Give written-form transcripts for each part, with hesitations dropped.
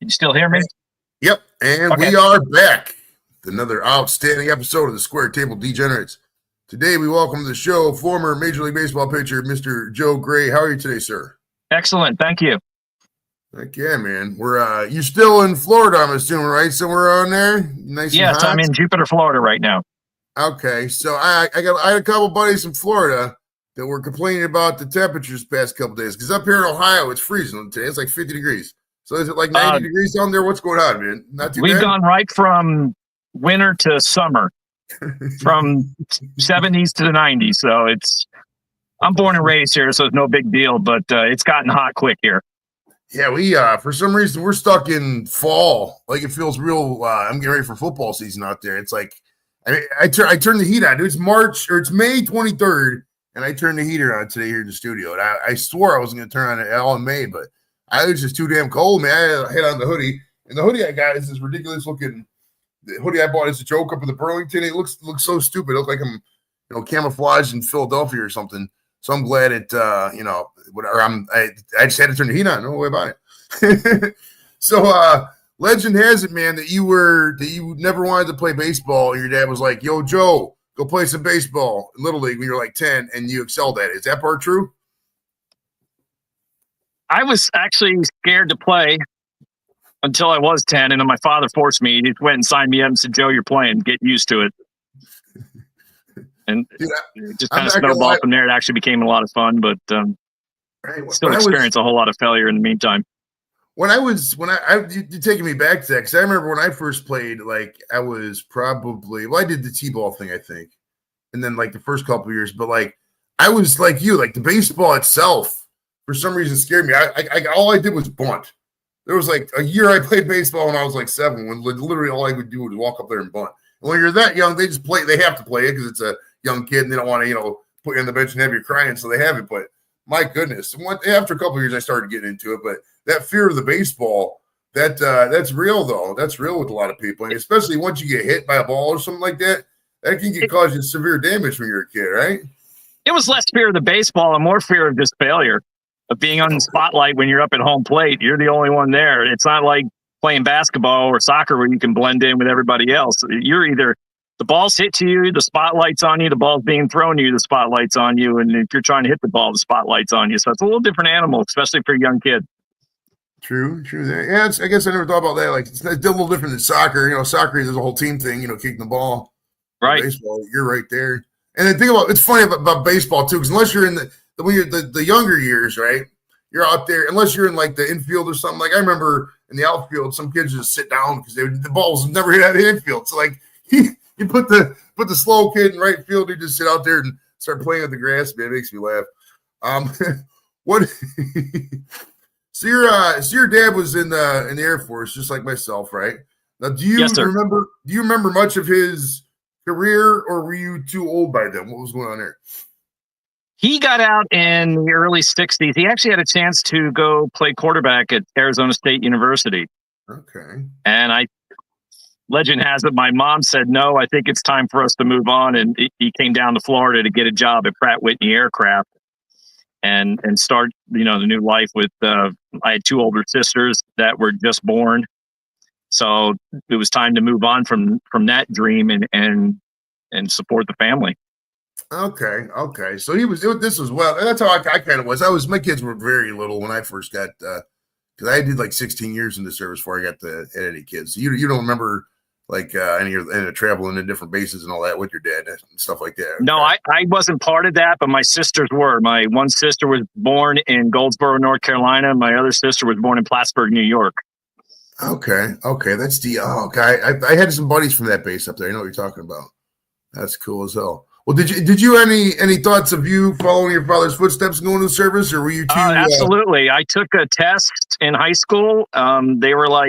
Can you still hear me? Yep, and Okay. we are back with another outstanding episode of the Square Table Degenerates. Today we welcome to the show former Major League Baseball pitcher, Mr. Joe Grahe. How are you today, sir? Excellent, thank you. Heck yeah, man. We're you're still in Florida, I'm assuming, right? Somewhere around there, nice and hot. Yes, I'm in Jupiter, Florida right now. Okay, so I had a couple buddies from Florida that were complaining about the temperatures past couple days because up here in Ohio it's freezing today. It's like 50 degrees. So is it like 90 degrees down there? What's going on, man? Not too bad? We've gone right from winter to summer, from 70s to the 90s. So I'm born and raised here, so it's no big deal, but it's gotten hot quick here. Yeah, we for some reason we're stuck in fall. Like it feels real. I'm getting ready for football season out there. It's like I turned the heat on. It's May 23rd, and I turned the heater on today here in the studio. And I swore I wasn't going to turn on it all in May, but I was just too damn cold, man. I had on the hoodie, and the hoodie I got is this ridiculous looking. The hoodie I bought is a joke up in the Burlington. It looks so stupid. It looks like I'm camouflaged in Philadelphia or something. So I'm glad it whatever. I just had to turn the heat on. No way about it. So legend has it, man, that you never wanted to play baseball, and your dad was like, "Yo, Joe, go play some baseball in Little League when you're like 10, and you excelled at it." Is that part true? I was actually scared to play until I was 10, and then my father forced me. He went and signed me up and said, "Joe, you're playing. Get used to it." And Dude, it just kind of snowballed from there. It actually became a lot of fun, but still experienced a whole lot of failure in the meantime. You're taking me back to that, because I remember when I first played, like I was probably, I did the T-ball thing, I think, and then like the first couple of years, but like I was like you, like the baseball itself for some reason scared me. All I did was bunt. There was like a year I played baseball when I was like 7, when literally all I would do was walk up there and bunt. And when you're that young, they just play. They have to play it because it's a young kid, and they don't want to, put you on the bench and have you crying, so they have it. But my goodness, after a couple of years, I started getting into it. But that fear of the baseball, that's real though. That's real with a lot of people, and especially once you get hit by a ball or something like that, that can cause you severe damage when you're a kid, right? It was less fear of the baseball and more fear of just failure, of being on the spotlight when you're up at home plate. You're the only one there. It's not like playing basketball or soccer where you can blend in with everybody else. You're either the ball's hit to you, the spotlight's on you, the ball's being thrown to you, the spotlight's on you, and if you're trying to hit the ball, the spotlight's on you. So it's a little different animal, especially for a young kid. True. Yeah, I guess I never thought about that. Like it's a little different than soccer. Soccer, there's a whole team thing. Kicking the ball. Right. Baseball, you're right there. And the thing it's funny about baseball too, because unless you're in the younger years, right? You're out there, unless you're in like the infield or something. Like I remember in the outfield, some kids just sit down because the balls never hit out of the infield. So like you put the slow kid in right field, he just sit out there and start playing with the grass. Man, it makes me laugh. What? So your dad was in the Air Force, just like myself, right? Now, do you remember much of his career, or were you too old by then? What was going on there? He got out in the early 60s. He actually had a chance to go play quarterback at Arizona State University. Okay. And legend has it, my mom said, "No, I think it's time for us to move on." And he came down to Florida to get a job at Pratt Whitney Aircraft and start, the new life with, I had 2 older sisters that were just born. So it was time to move on from that dream and support the family. Okay. So this was, well, that's how I kind of was. My kids were very little when I first got, because I did like 16 years in the service before I got had any kids. So you don't remember like any traveling to different bases and all that with your dad and stuff like that? Okay. No, I wasn't part of that, but my sisters were. My one sister was born in Goldsboro, North Carolina. My other sister was born in Plattsburgh, New York. Okay. That's okay. I had some buddies from that base up there. I know what you're talking about. That's cool as hell. Well, did you any thoughts of you following your father's footsteps and going to the service, or were you too? Absolutely. I took a test in high school. They were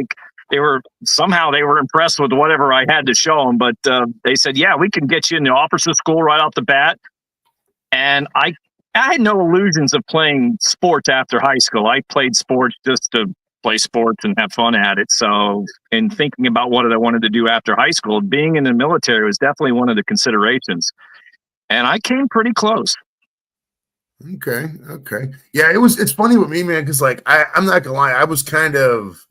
impressed with whatever I had to show them, but they said, "Yeah, we can get you in the officer school right off the bat." And I had no illusions of playing sports after high school. I played sports just to play sports and have fun at it. So in thinking about what I wanted to do after high school, being in the military was definitely one of the considerations. And I came pretty close. Okay. Yeah, it's funny with me, man, because like I'm not gonna lie, I was kind of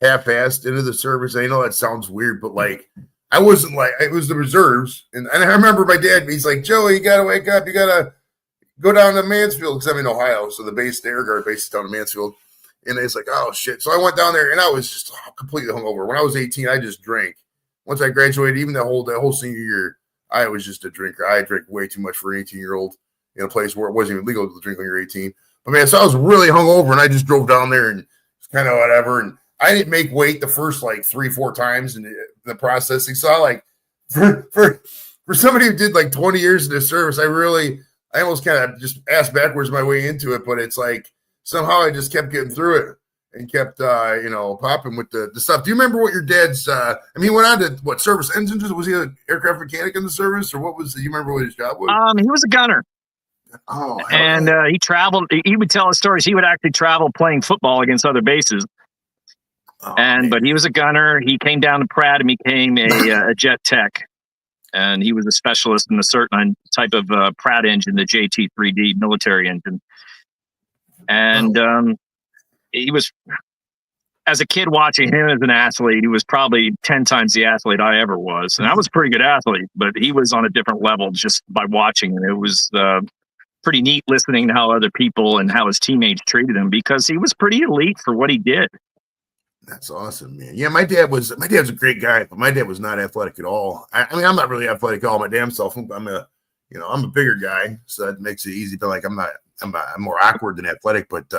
half-assed into the service. I know that sounds weird, but like I wasn't like it was the reserves, and I remember my dad. He's like, Joey, you gotta wake up. You gotta go down to Mansfield because I'm in Ohio, so the Air Guard base is down in Mansfield. And it's like, oh shit! So I went down there, and I was just completely hungover. When I was 18, I just drank. Once I graduated, even that whole senior year, I was just a drinker. I drank way too much for an 18-year-old in a place where it wasn't even legal to drink when you're 18. But man, so I was really hungover, and I just drove down there, and it's kind of whatever. And I didn't make weight the first like 3-4 times in the processing. So I like for somebody who did like 20 years in the service, I almost kind of just ass backwards my way into it. But it's like somehow I just kept getting through it and kept popping with the stuff. Do you remember what your dad's? He went on to service engines? Was he an aircraft mechanic in the service, or what was? Do you remember what his job was? He was a gunner. Oh, and he traveled. He would tell us stories. He would actually travel playing football against other bases. But he was a gunner. He came down to Pratt and became a jet tech. And he was a specialist in a certain type of Pratt engine, the JT3D military engine. And he was, as a kid watching him as an athlete, he was probably 10 times the athlete I ever was. And I was a pretty good athlete, but he was on a different level just by watching. And it was pretty neat listening to how other people and how his teammates treated him because he was pretty elite for what he did. That's awesome, man. Yeah, my dad was a great guy, but my dad was not athletic at all. I mean, I'm not really athletic all my damn self. I'm a bigger guy, so that makes it easy. But like, I'm more awkward than athletic. But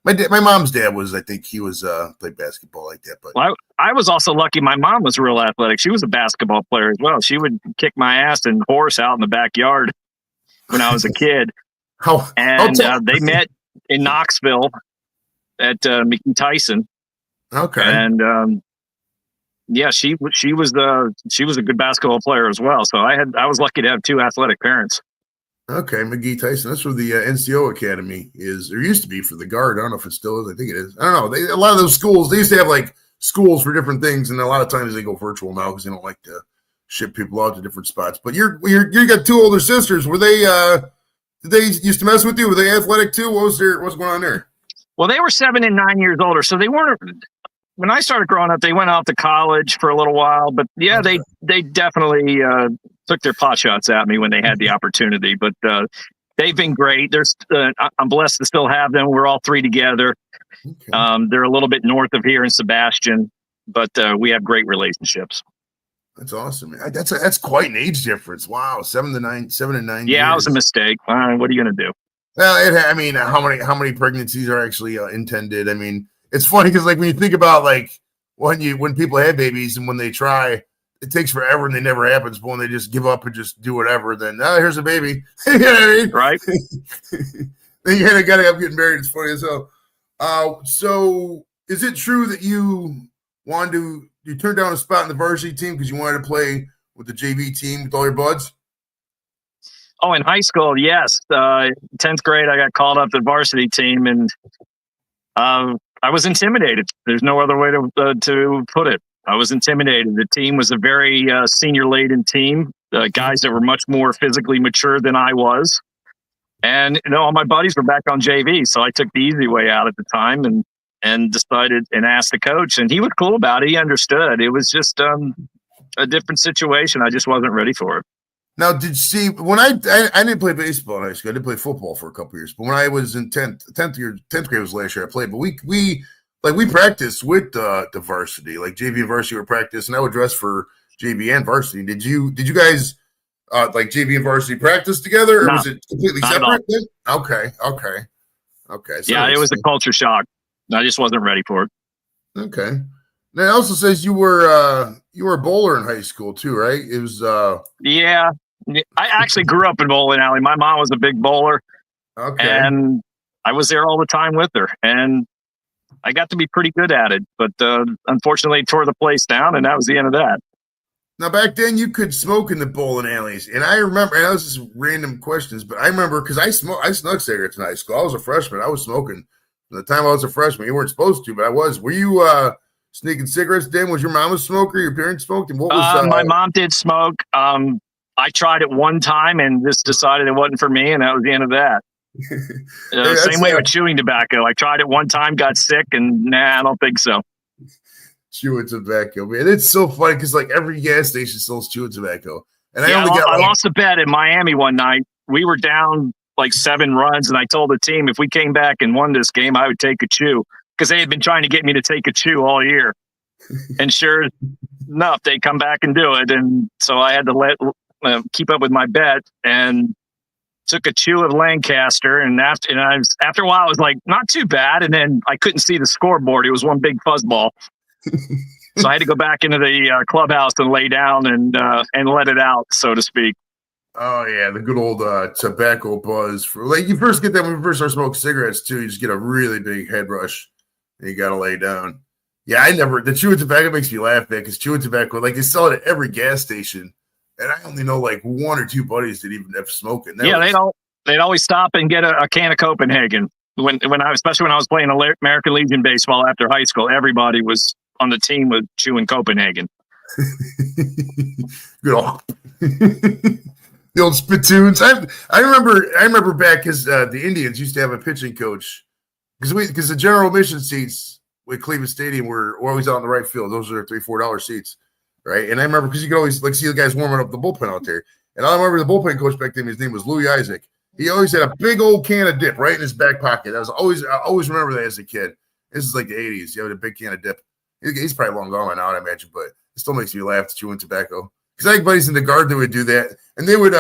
my mom's dad was, I think he was played basketball like that. But I was also lucky. My mom was real athletic. She was a basketball player as well. She would kick my ass and horse out in the backyard when I was a kid. They met in Knoxville at McGee Tyson. Okay. And she was a good basketball player as well. So I was lucky to have two athletic parents. Okay, McGee Tyson. That's where the NCO Academy is. There used to be for the Guard. I don't know if it still is. I think it is. I don't know. A lot of those schools, they used to have like schools for different things, and a lot of times they go virtual now because they don't like to ship people out to different spots. But you got two older sisters. Were they? Did they used to mess with you? Were they athletic too? What's going on there? Well, they were 7 and 9 years older, so they weren't. When I started growing up, they went off to college for a little while, but yeah, they definitely took their pot shots at me when they had the opportunity. But they've been great. I'm blessed to still have them. We're all three together. Okay. They're a little bit north of here in Sebastian, but we have great relationships. That's awesome. That's quite an age difference. Wow, 7 and 9 Yeah, years. it was a mistake. What are you going to do? Well, how many pregnancies are actually intended? I mean, it's funny because like when you think about like when people have babies and when they try, it takes forever and they never happens. But when they just give up and just do whatever, then here's a baby. You know what I mean? Right. Then you got to get married. It's funny as hell. So is it true that you turned down a spot in the varsity team because you wanted to play with the JV team with all your buds? Oh, in high school, yes. 10th grade, I got called up to the varsity team, and I was intimidated. There's no other way to put it. I was intimidated. The team was a very senior-laden team, guys that were much more physically mature than I was. And all my buddies were back on JV, so I took the easy way out at the time and decided and asked the coach, and he was cool about it. He understood. It was just a different situation. I just wasn't ready for it. Now, when I didn't play baseball in high school, I did play football for a couple of years. But when I was in 10th grade was last year I played. But we practiced with the varsity, like JV and varsity were practice, and I would dress for JV and varsity. Did you guys like JV and varsity practice together, or was it completely separate? Okay. So yeah, it was a culture shock. I just wasn't ready for it. Okay. Now it also says you were a bowler in high school too, right? It was yeah. I actually grew up in bowling alley. My mom was a big bowler. Okay. And I was there all the time with her, and I got to be pretty good at it. But unfortunately, tore the place down, and that was the end of that. Now, back then, you could smoke in the bowling alleys, and I remember. And that was just random questions, but I remember because I snuck cigarettes in high school. I was a freshman. I was smoking from the time I was a freshman. You weren't supposed to, but I was. Were you sneaking cigarettes? Dan, was your mom a smoker? Your parents smoked, and what was? My mom did smoke. I tried it one time and just decided it wasn't for me, and that was the end of that. Same way with chewing tobacco. I tried it one time, got sick, and I don't think so. chewing tobacco, man. It's so funny because like every gas station sells chewing tobacco. And I lost a bet in Miami one night. We were down like 7 runs, and I told the team if we came back and won this game, I would take a chew because they had been trying to get me to take a chew all year. And sure enough, they come back and do it. And so I had to keep up with my bet and took a chew of Lancaster. And after a while, I was like, not too bad. And then I couldn't see the scoreboard. It was one big fuzzball. So I had to go back into the clubhouse and lay down and let it out, so to speak. Oh yeah, the good old tobacco buzz. For like you first get that when you first start smoking cigarettes too. You just get a really big head rush, and you got to lay down. Yeah, the chewing tobacco makes me laugh, man, because chewing tobacco, like they sell it at every gas station, and I only know like 1 or 2 buddies that even have smoking. They'd always stop and get a can of Copenhagen especially when I was playing American Legion baseball after high school. Everybody was on the team with chewing Copenhagen. Good old the old spittoons. I remember back because the Indians used to have a pitching coach because the general admission seats with Cleveland Stadium were always out in the right field. Those are $3-4 seats, right? And I remember because you could always like see the guys warming up the bullpen out there. And I remember the bullpen coach back then. His name was Louis Isaac. He always had a big old can of dip right in his back pocket. I always remember that as a kid. This is like the 80s. You had a big can of dip. He's probably long gone by now, I imagine, but it still makes me laugh chewing tobacco. Because I had buddies in the guard that would do that, and they would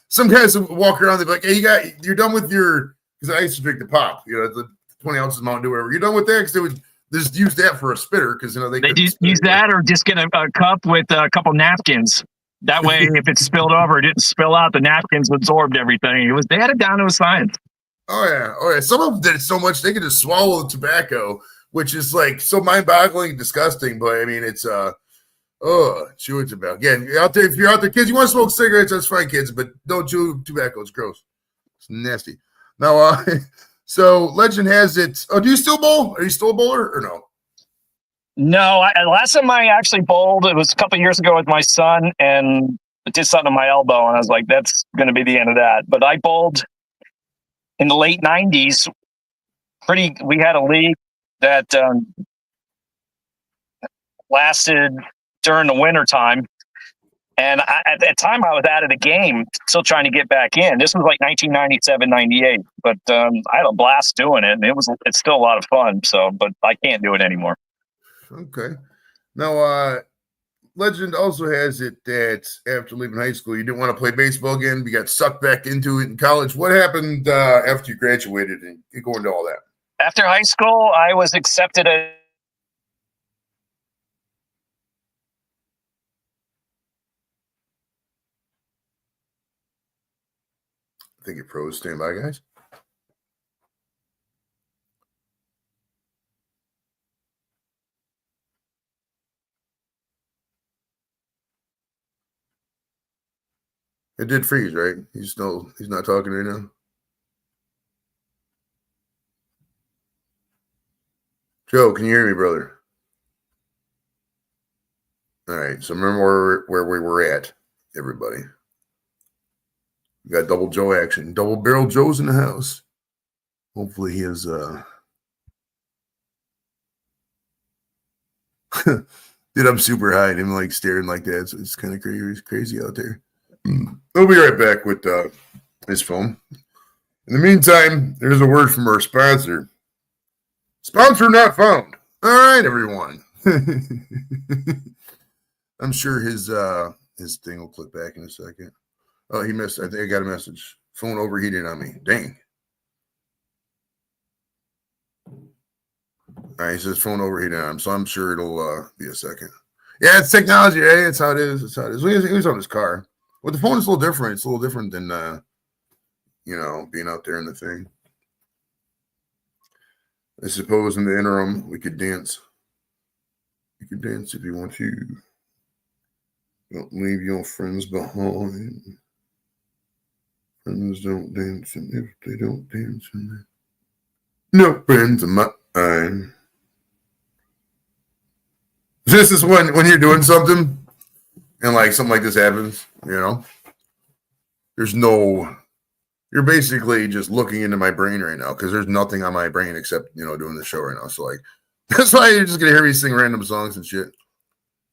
some guys would walk around. They'd be like, "Hey, you're done with your?" Because I used to drink the pop, the 20 ounces Mountain Dew, whatever. You're done with that because they would just use that for a spitter because they use that or just get a cup with a couple napkins. That way, if it spilled over, it didn't spill out. The napkins absorbed everything. They had it down to a science. Oh yeah. Some of them did it so much they could just swallow the tobacco, which is like so mind-boggling and disgusting. But I mean, it's chewing tobacco. Again, if you're out there, kids, you want to smoke cigarettes, that's fine, kids, but don't chew tobacco. It's gross. It's nasty. Now, so legend has it. Oh, do you still bowl? Are you still a bowler or no? No, last time I actually bowled, it was a couple of years ago with my son, and it did something to my elbow, and I was like, that's going to be the end of that. But I bowled in the late 90s. We had a league that lasted during the winter time. And at that time, I was out of the game, still trying to get back in. This was like 1997, 98. But I had a blast doing it, and it's still a lot of fun. So, but I can't do it anymore. Okay. Now, legend also has it that after leaving high school, you didn't want to play baseball again. You got sucked back into it in college. What happened after you graduated and you go into all that? After high school, I was accepted I think it froze. Stand by, guys. It did freeze, right? He's not talking right now. Joe, can you hear me, brother? All right. So remember where we were at, everybody. We got double Joe action. Double barrel Joe's in the house. Hopefully he is dude, I'm super high and him like staring like that. So it's kind of crazy out there. We'll be right back with his phone. In the meantime, there's a word from our sponsor. Sponsor not found. All right, everyone. I'm sure his thing will click back in a second. Oh, he missed. I think I got a message. Phone overheated on me. Dang. All right, he says phone overheated on him, so I'm sure it'll be a second. Yeah, it's technology, eh? It's how it is. It's how it is. He was on his car. Well, the phone is a little different. It's a little different than being out there in the thing. I suppose in the interim we could dance. You could dance if you want to. Don't leave your friends behind. Friends don't dance, and if they don't dance, no friends of mine. This is when you're doing something and like something like this happens, you're basically just looking into my brain right now because there's nothing on my brain except, doing the show right now. So like That's why you're just gonna hear me sing random songs and shit.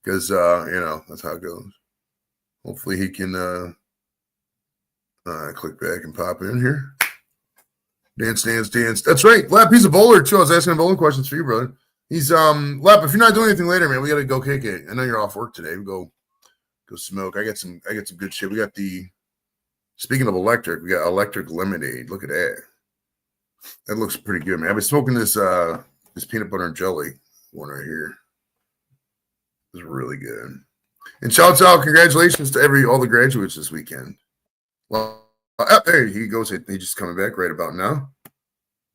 Because that's how it goes. Hopefully he can click back and pop in here. Dance. That's right. Lap, he's a bowler too. I was asking bowling questions for you, brother. He's Lap, if you're not doing anything later, man, we gotta go kick it. I know you're off work today. We go smoke. I got some good shit. We got speaking of electric, we got electric lemonade. Look at that. That looks pretty good, man. I've been smoking this peanut butter and jelly one right here. It's really good. And shouts out, congratulations to all the graduates this weekend. Well, there he goes. He's just coming back right about now.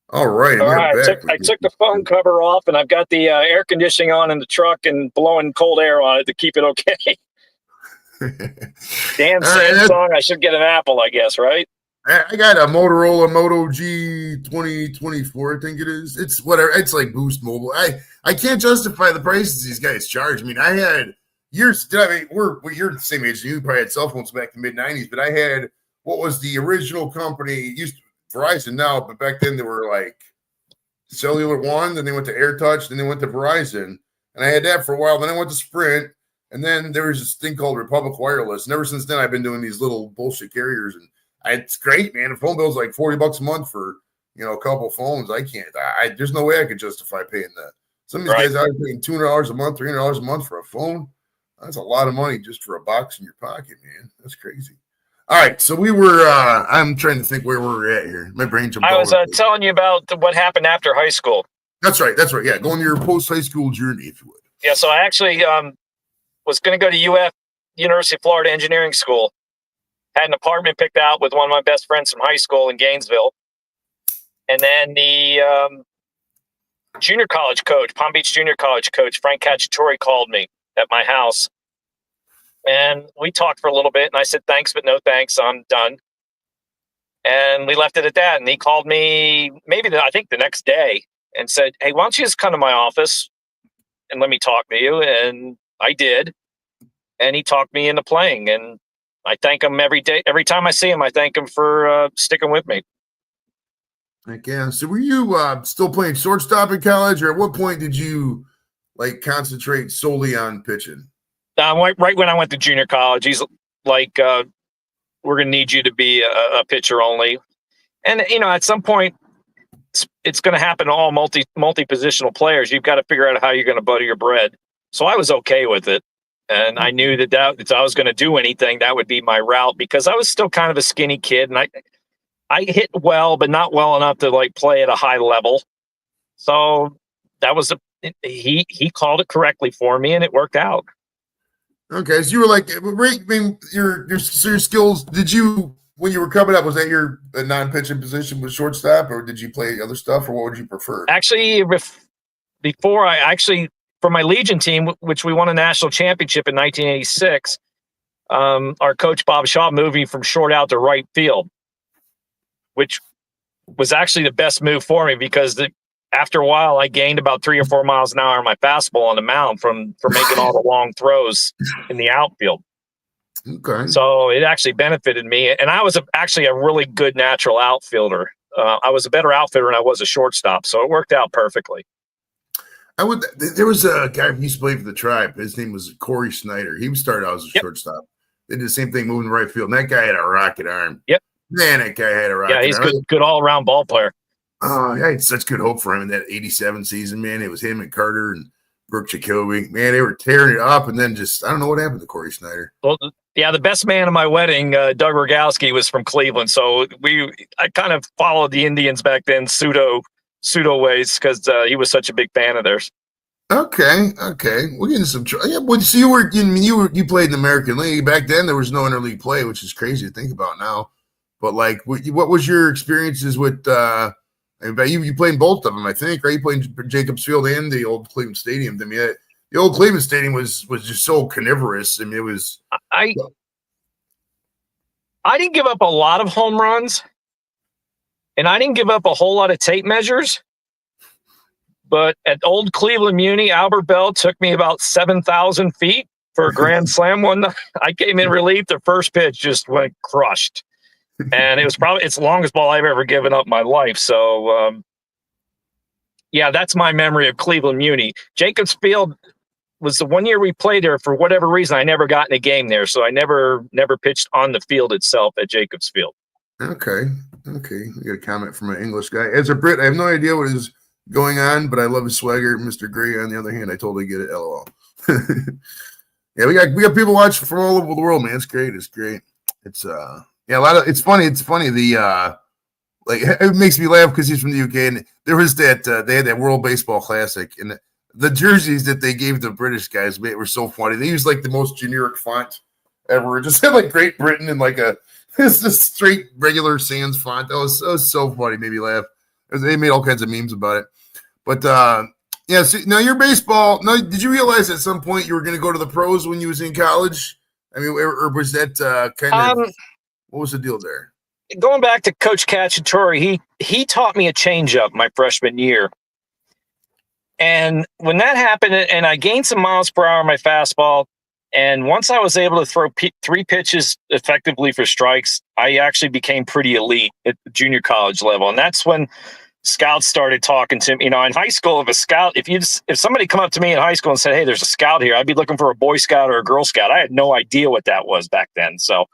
All right. All right. I took the phone cover off, and I've got the air conditioning on in the truck and blowing cold air on it to keep it okay. Damn Samsung. I should get an Apple, I guess, right? I got a Motorola Moto G 2024, I think it is. It's whatever. It's like Boost Mobile. I can't justify the prices these guys charge. I mean, I had years. You're the same age as you. Probably had cell phones back in the mid-'90s, but I had what was the original company, used Verizon now, but back then they were like Cellular One, then they went to AirTouch, then they went to Verizon, and I had that for a while. Then I went to Sprint, and then there was this thing called Republic Wireless, and ever since then I've been doing these little bullshit carriers, and it's great, man. The phone bill's like $40 a month for a couple phones. I can't. There's no way I could justify paying that. Some of these guys out paying $200 a month, $300 a month for a phone. That's a lot of money just for a box in your pocket, man. That's crazy. All right, so we were. I'm trying to think where we're at here. My brain jumped. I was telling you about what happened after high school. That's right. Yeah, going to your post-high school journey, if you would. Yeah, so I actually was going to go to University of Florida Engineering School. Had an apartment picked out with one of my best friends from high school in Gainesville. And then the junior college coach, Palm Beach junior college coach, Frank Cacciatore, called me at my house. And we talked for a little bit, and I said, thanks, but no thanks, I'm done. And we left it at that. And he called me I think the next day and said, hey, why don't you just come to my office and let me talk to you? And I did. And he talked me into playing. And I thank him every day. Every time I see him, I thank him for sticking with me. Heck yeah. So were you still playing shortstop in college, or at what point did you concentrate solely on pitching? Right when I went to junior college, he's like, we're going to need you to be a pitcher only. And, at some point, it's going to happen to all multi-positional players. You've got to figure out how you're going to butter your bread. So I was okay with it. And I knew that if I was going to do anything, that would be my route, because I was still kind of a skinny kid, and I hit well, but not well enough to play at a high level. So that was he called it correctly for me, and it worked out. Okay, so you were your skills. Did you, when you were coming up, was that your non-pitching position with shortstop, or did you play other stuff, or what would you prefer? Actually, before for my Legion team, which we won a national championship in 1986, our coach Bob Shaw moved me from short out to right field, which was actually the best move for me, because after a while, I gained about 3 or 4 miles an hour on my fastball on the mound from making all the long throws in the outfield. Okay. So it actually benefited me. And I was actually a really good natural outfielder. I was a better outfielder than I was a shortstop. So it worked out perfectly. There was a guy who used to play for the Tribe. His name was Corey Snyder. He started out as a shortstop. They did the same thing moving to right field. And that guy had a rocket arm. Yep. Man, that guy had a rocket arm. Yeah, he's good all-around ball player. I had such good hope for him in that 87 season, man. It was him and Carter and Brooke Jacoby. Man, they were tearing it up, and then I don't know what happened to Corey Snyder. Well, yeah, the best man at my wedding, Doug Rogowski, was from Cleveland. So I kind of followed the Indians back then, pseudo ways, because he was such a big fan of theirs. Okay. We're getting some trouble. Yeah, well, so you played in the American League. Back then there was no interleague play, which is crazy to think about now. But what was your experiences with you played in both of them, I think, right? You played in Jacobs Field and the old Cleveland Stadium. I mean, the old Cleveland Stadium was just so carnivorous. I mean, it was. I didn't give up a lot of home runs, and I didn't give up a whole lot of tape measures. But at old Cleveland Muni, Albert Bell took me about 7,000 feet for a grand slam one night. I came in relief. The first pitch just went crushed. And it was probably it's the longest ball I've ever given up in my life. So, Yeah, that's my memory of Cleveland Muni. Jacobs Field was the one year we played there. For whatever reason, I never got in a game there, so I never pitched on the field itself at Jacobs Field. Okay. We got a comment from an English guy. As a Brit, I have no idea what is going on, but I love his swagger. Mr. Grahe, on the other hand, I totally get it. LOL. Yeah, we got people watching from all over the world, man. It's great. It's yeah, it's funny. The like it makes me laugh because he's from the UK, and there was that they had that World Baseball Classic, and the jerseys that they gave the British guys were so funny. They used like the most generic font ever. It just had like Great Britain and like it's just straight regular sans font. That was so funny. Made me laugh. They made all kinds of memes about it. But yeah, so now your baseball. Now, did you realize at some point you were going to go to the pros when you was in college? I mean, or was that kind of what was the deal there? Going back to Coach Cacciatore, he taught me a changeup my freshman year. And when that happened, and I gained some miles per hour on my fastball, and once I was able to throw 3 pitches effectively for strikes, I actually became pretty elite at the junior college level. And that's when scouts started talking to me. You know, in high school, if somebody come up to me in high school and said, "Hey, there's a scout here," I'd be looking for a Boy Scout or a Girl Scout. I had no idea what that was back then. So,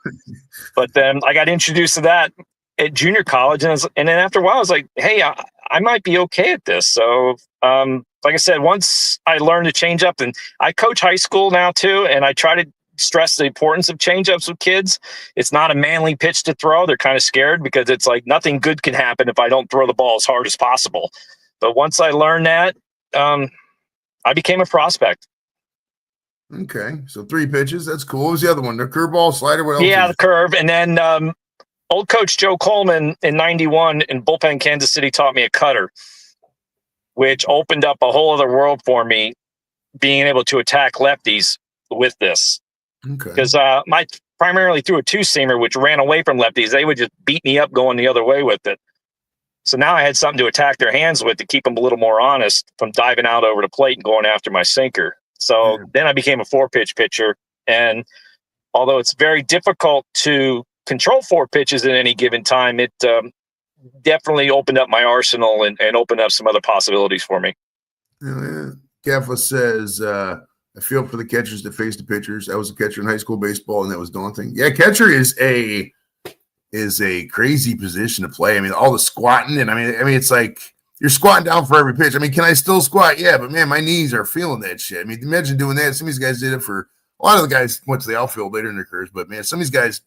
but then I got introduced to that at junior college, and then after a while, I was like, "Hey, I might be okay at this." So, like I said, once I learned to change up, and I coach high school now too, and I try to stress the importance of change-ups with kids. It's not a manly pitch to throw. They're kind of scared because it's like nothing good can happen if I don't throw the ball as hard as possible. But once I learned that, I became a prospect. Okay, so 3 pitches. That's cool. What was the other one? The curveball, slider, what else? Yeah, the curve. And then old coach Joe Coleman in 91 in bullpen Kansas City taught me a cutter, which opened up a whole other world for me, being able to attack lefties with this. Okay. Because my primarily threw a 2-seamer, which ran away from lefties. They would just beat me up going the other way with it. So now I had something to attack their hands with to keep them a little more honest from diving out over the plate and going after my sinker. So then I became a 4-pitch pitcher. And although it's very difficult to control 4 pitches at any given time, it definitely opened up my arsenal and opened up some other possibilities for me. Kefla says, I feel for the catchers that face the pitchers. I was a catcher in high school baseball, and that was daunting. Yeah, catcher is a crazy position to play. I mean, all the squatting, and I mean, it's like you're squatting down for every pitch. I mean, can I still squat? Yeah, but man, my knees are feeling that shit. I mean, imagine doing that. Some of these guys did it for a lot of the guys went to the outfield later in their careers, but man, some of these guys,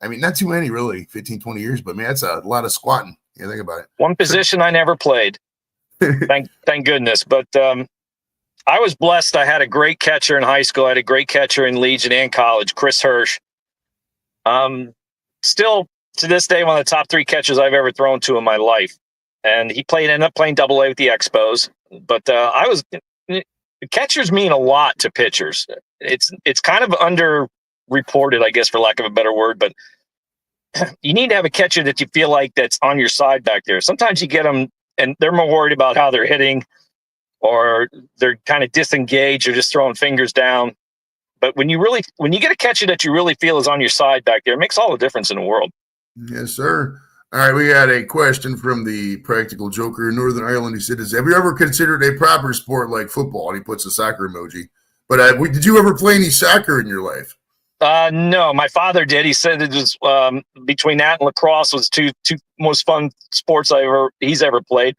I mean, not too many really, 15, 20 years, but man, that's a lot of squatting. Yeah, think about it. One position I never played. Thank goodness. But I was blessed. I had a great catcher in high school. I had a great catcher in Legion and college, Chris Hirsch. Still to this day, one of the top 3 catchers I've ever thrown to in my life. And he ended up playing Double-A with the Expos. But catchers mean a lot to pitchers. It's kind of underreported, I guess, for lack of a better word. But you need to have a catcher that you feel like that's on your side back there. Sometimes you get them, and they're more worried about how they're hitting, or they're kind of disengaged or just throwing fingers down. But when you get a catcher that you really feel is on your side back there, it makes all the difference in the world. Yes, sir. All right, we got a question from the Practical Joker in Northern Ireland. He said, have you ever considered a proper sport like football? And he puts a soccer emoji. But did you ever play any soccer in your life? No, my father did. He said it was between that and lacrosse was two most fun sports he's ever played.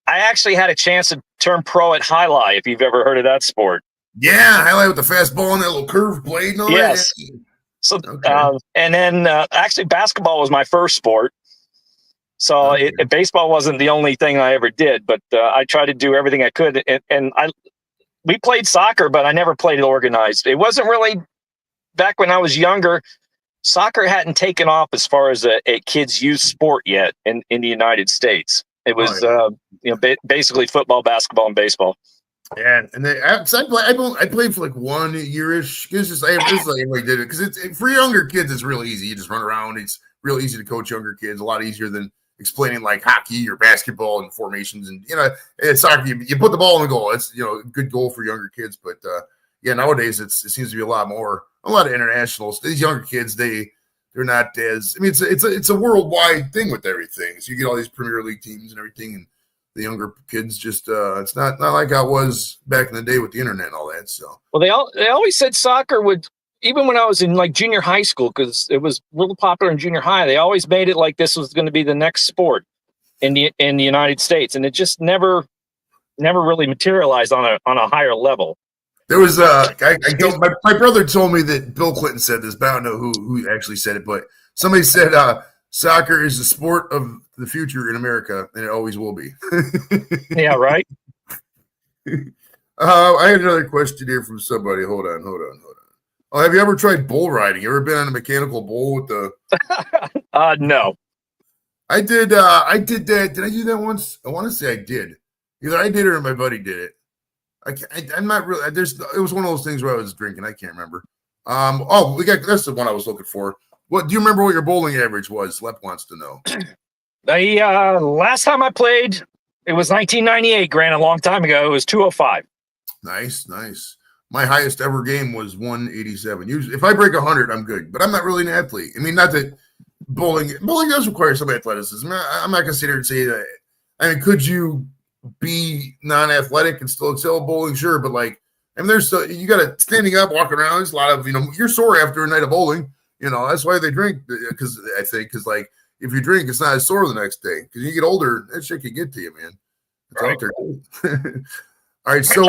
I actually had a chance to turn pro at Highlight, if you've ever heard of that sport. Yeah, Highlight with the fastball and that little curved blade and all yes. that. Yes. So, okay. And then actually basketball was my first sport. So baseball wasn't the only thing I ever did, but I tried to do everything I could. And we played soccer, but I never played it organized. It wasn't really, back when I was younger, soccer hadn't taken off as far as a kids' youth sport yet in the United States. It was basically football, basketball, and baseball. Yeah, and I played for like 1 year-ish. It's just everybody did it because for younger kids it's real easy. You just run around. It's real easy to coach younger kids. A lot easier than explaining like hockey or basketball and formations and soccer. You put the ball in the goal. It's a good goal for younger kids. But nowadays it seems to be a lot of internationals. These younger kids they're not as. I mean, it's a worldwide thing with everything. So you get all these Premier League teams and everything, and the younger kids just it's not like how it was back in the day with the internet and all that. So Well, they always said soccer would, even when I was in like junior high school, because it was real popular in junior high. They always made it like this was going to be the next sport in the United States, and it just never really materialized on a higher level. there was my brother told me that Bill Clinton said this, but I don't know who actually said it, but somebody said soccer is the sport of the future in America, and it always will be. Yeah, right. I had another question here from somebody. Hold on. Oh, have you ever tried bull riding? You ever been on a mechanical bull with the? No. I did that. Did I do that once? I want to say I did. Either I did or my buddy did it. I'm not really. It was one of those things where I was drinking. I can't remember. That's the one I was looking for. What do you remember? What your bowling average was? Lep wants to know. Last time I played, it was 1998. Granted, a long time ago. It was 205. Nice. My highest ever game was 187. Usually, if I break 100, I'm good. But I'm not really an athlete. I mean, not that bowling does require some athleticism. I'm not gonna sit here and say that. I mean, could you be non-athletic and still excel at bowling? Sure, but like, I mean, you got to standing up, walking around. There's a lot of you're sore after a night of bowling. That's why they drink, because like if you drink, it's not as sore the next day. Because you get older, that shit can get to you, man. It's right out there. All right, so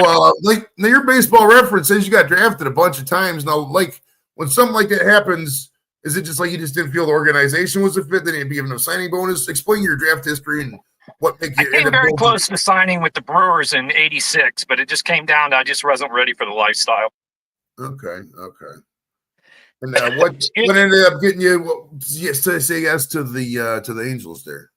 like now your baseball reference says you got drafted a bunch of times. Now, like when something like that happens, is it just like you just didn't feel the organization was a fit? They didn't give no signing bonus. Explain your draft history and what make you. I came very close to signing with the Brewers in '86, but it just came down to I just wasn't ready for the lifestyle. Okay. And what ended up getting you? Yes, to say yes to the Angels there.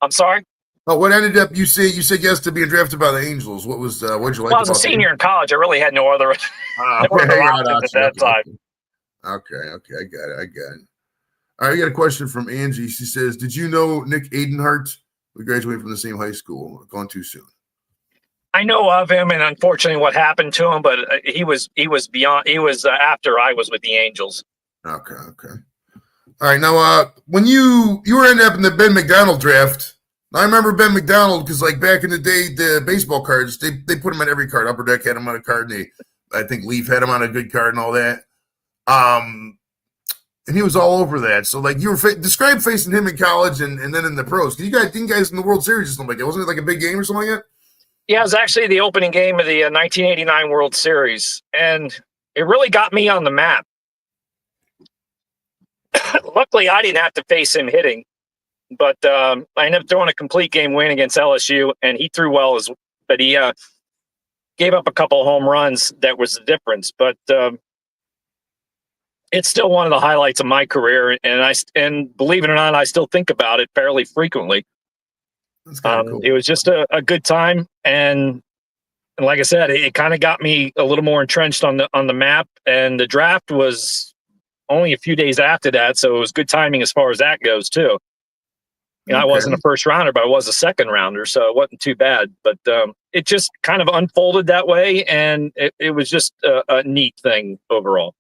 I'm sorry. Oh, what ended up? You said yes to being drafted by the Angels. What was? What'd you like? Well, I was a senior in college. I really had no other options at that time. Okay, I got it. All right, we got a question from Angie. She says, "Did you know Nick Adenhart? We graduated from the same high school. Gone too soon." I know of him, and unfortunately, what happened to him. But he was beyond. He was after I was with the Angels. Okay. All right, now when you were ended up in the Ben McDonald draft. I remember Ben McDonald because, like, back in the day, the baseball cards, they put him on every card. Upper Deck had him on a card, and I think Leaf had him on a good card and all that. And he was all over that. So, like, you were describe facing him in college and then in the pros. You guys in the World Series or something like that. Wasn't it like a big game or something like that? Yeah, it was actually the opening game of the 1989 World Series, and it really got me on the map. Luckily, I didn't have to face him hitting. But I ended up throwing a complete game win against LSU, and he threw well but he gave up a couple of home runs. That was the difference. But it's still one of the highlights of my career, and believe it or not, I still think about it fairly frequently. That's kind of cool. It was just a good time, and like I said, it kind of got me a little more entrenched on the map. And the draft was only a few days after that, so it was good timing as far as that goes too. I wasn't a first rounder, but I was a second rounder, so it wasn't too bad. But it just kind of unfolded that way, and it was just a neat thing overall.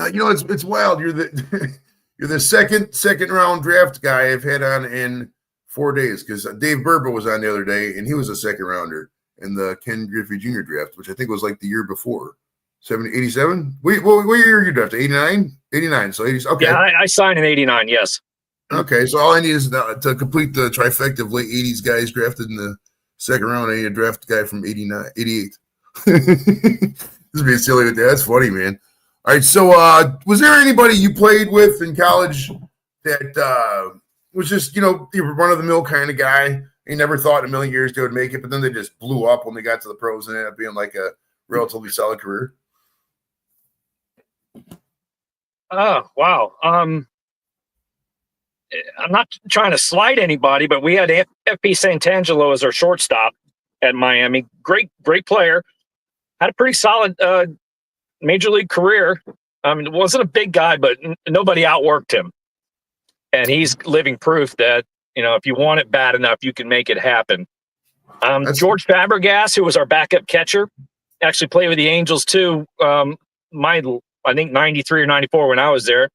It's wild. You're the second round draft guy I've had on in 4 days because Dave Burba was on the other day, and he was a second rounder in the Ken Griffey Jr. draft, which I think was like the year before, 87. What year you drafted? 89. So 80. Okay. Yeah, I signed in 89. Yes. Okay, so all I need is to complete the trifecta of late 80s guys drafted in the second round. I need to draft a guy from 88. This is being silly with that. That's funny, man. All right, so was there anybody you played with in college that was just, you were run-of-the-mill kind of guy? You never thought in a million years they would make it, but then they just blew up when they got to the pros and ended up being like a relatively solid career? Oh, wow. I'm not trying to slight anybody, but we had F.P. Santangelo as our shortstop at Miami. Great player. Had a pretty solid major league career. I mean, wasn't a big guy, but nobody outworked him. And he's living proof that, if you want it bad enough, you can make it happen. George Fabregas, who was our backup catcher, actually played with the Angels too. I think 93 or 94 when I was there.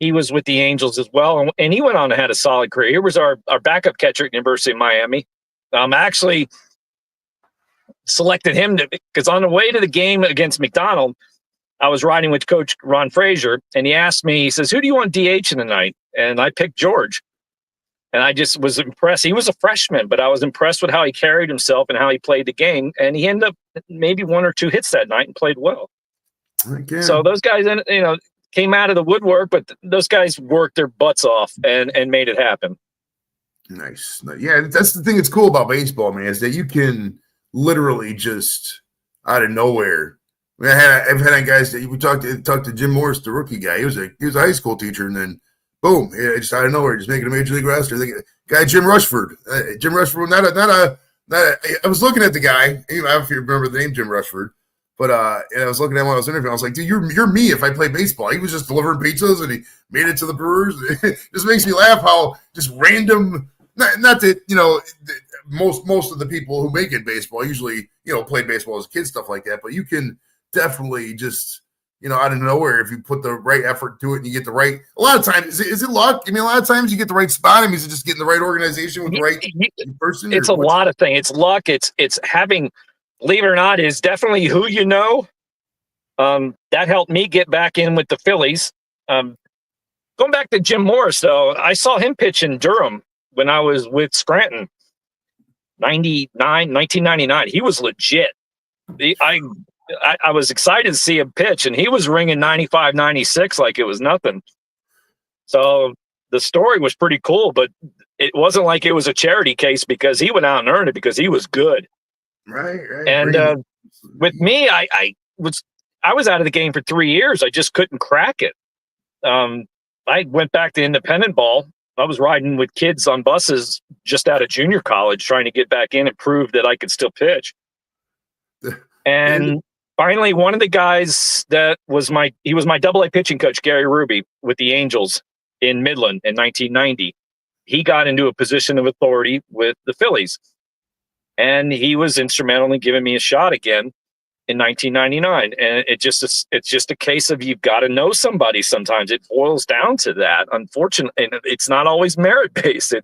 He was with the Angels as well, and he went on to had a solid career. He was our backup catcher at the University of Miami. Actually selected him because on the way to the game against McDonald, I was riding with Coach Ron Frazier, and he asked me, he says, "Who do you want DH in tonight?" And I picked George. And I just was impressed. He was a freshman, but I was impressed with how he carried himself and how he played the game. And he ended up maybe 1 or 2 hits that night and played well. Again. So those guys, came out of the woodwork, but those guys worked their butts off and made it happen. Nice. Yeah, that's the thing that's cool about baseball, man, is that you can literally just out of nowhere. I mean, I've had guys that we talked to Jim Morris, the rookie guy. He was a high school teacher, and then boom, just out of nowhere, just making a major league roster. The guy Jim Rushford. Jim Rushford, not a. I was looking at the guy. I don't know if you remember the name Jim Rushford, but and I was looking at him while I was interviewing. I was like, dude, you're me if I play baseball. He was just delivering pizzas and he made it to the Brewers. It just makes me laugh how just random. Not that most of the people who make it baseball usually played baseball as kids, stuff like that. But you can definitely just. Out of nowhere, if you put the right effort to it and you get the right, a lot of times, is it luck? I mean, a lot of times you get the right spot. I mean, is it just getting the right organization with the right person? It's a lot of things. It's luck. It's having, believe it or not, is definitely who you know. That helped me get back in with the Phillies. Going back to Jim Morris, though, I saw him pitch in Durham when I was with Scranton, 1999. He was legit. I was excited to see him pitch, and he was ringing 95, 96 like it was nothing. So the story was pretty cool, but it wasn't like it was a charity case because he went out and earned it because he was good. Right. And with me, I was out of the game for 3 years. I just couldn't crack it. I went back to independent ball. I was riding with kids on buses just out of junior college trying to get back in and prove that I could still pitch. And finally, one of the guys that was my double-A pitching coach, Gary Ruby, with the Angels in Midland in 1990. He got into a position of authority with the Phillies. And he was instrumental in giving me a shot again in 1999. And it's just a case of you've got to know somebody sometimes. It boils down to that. Unfortunately, and it's not always merit-based.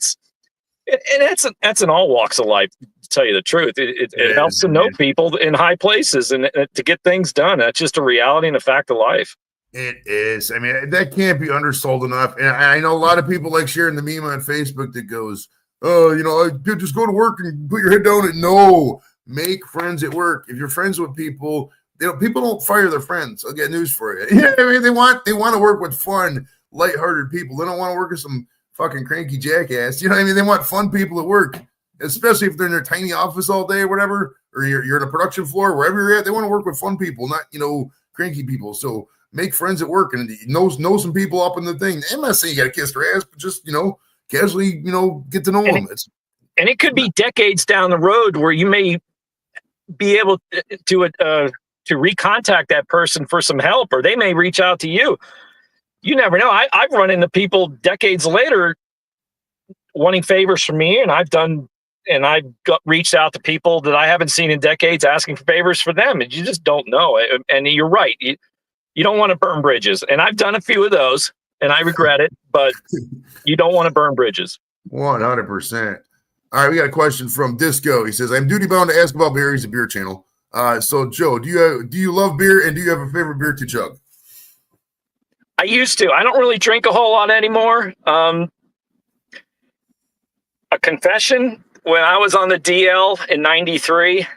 That's in all walks of life, to tell you the truth. It helps to know people in high places and to get things done. That's just a reality and a fact of life. It is. I mean, that can't be undersold enough. And I know a lot of people like sharing the meme on Facebook that goes, "Oh, just go to work and put your head down." And no, make friends at work. If you're friends with people, people don't fire their friends. I'll get news for you. Yeah, I mean, they want to work with fun, lighthearted people. They don't want to work with some fucking cranky jackass. You know what I mean? They want fun people at work, especially if they're in their tiny office all day or whatever, or you're in a production floor, wherever you're at. They want to work with fun people, not, cranky people. So make friends at work and know some people up in the thing. I'm not saying you got to kiss their ass, but just, casually, get to know them. And it could be decades down the road where you may be able to recontact that person for some help, or they may reach out to you. You never know. I've run into people decades later wanting favors from me, and I've reached out to people that I haven't seen in decades asking for favors for them, and you just don't know. And you're right. You don't want to burn bridges, and I've done a few of those, and I regret it, but you don't want to burn bridges. 100%. All right, we got a question from Disco. He says, "I'm duty bound to ask about beer." He's a beer channel. So, Joe, do you love beer, and do you have a favorite beer to chug? I used to. I don't really drink a whole lot anymore. A confession: when I was on the DL in '93,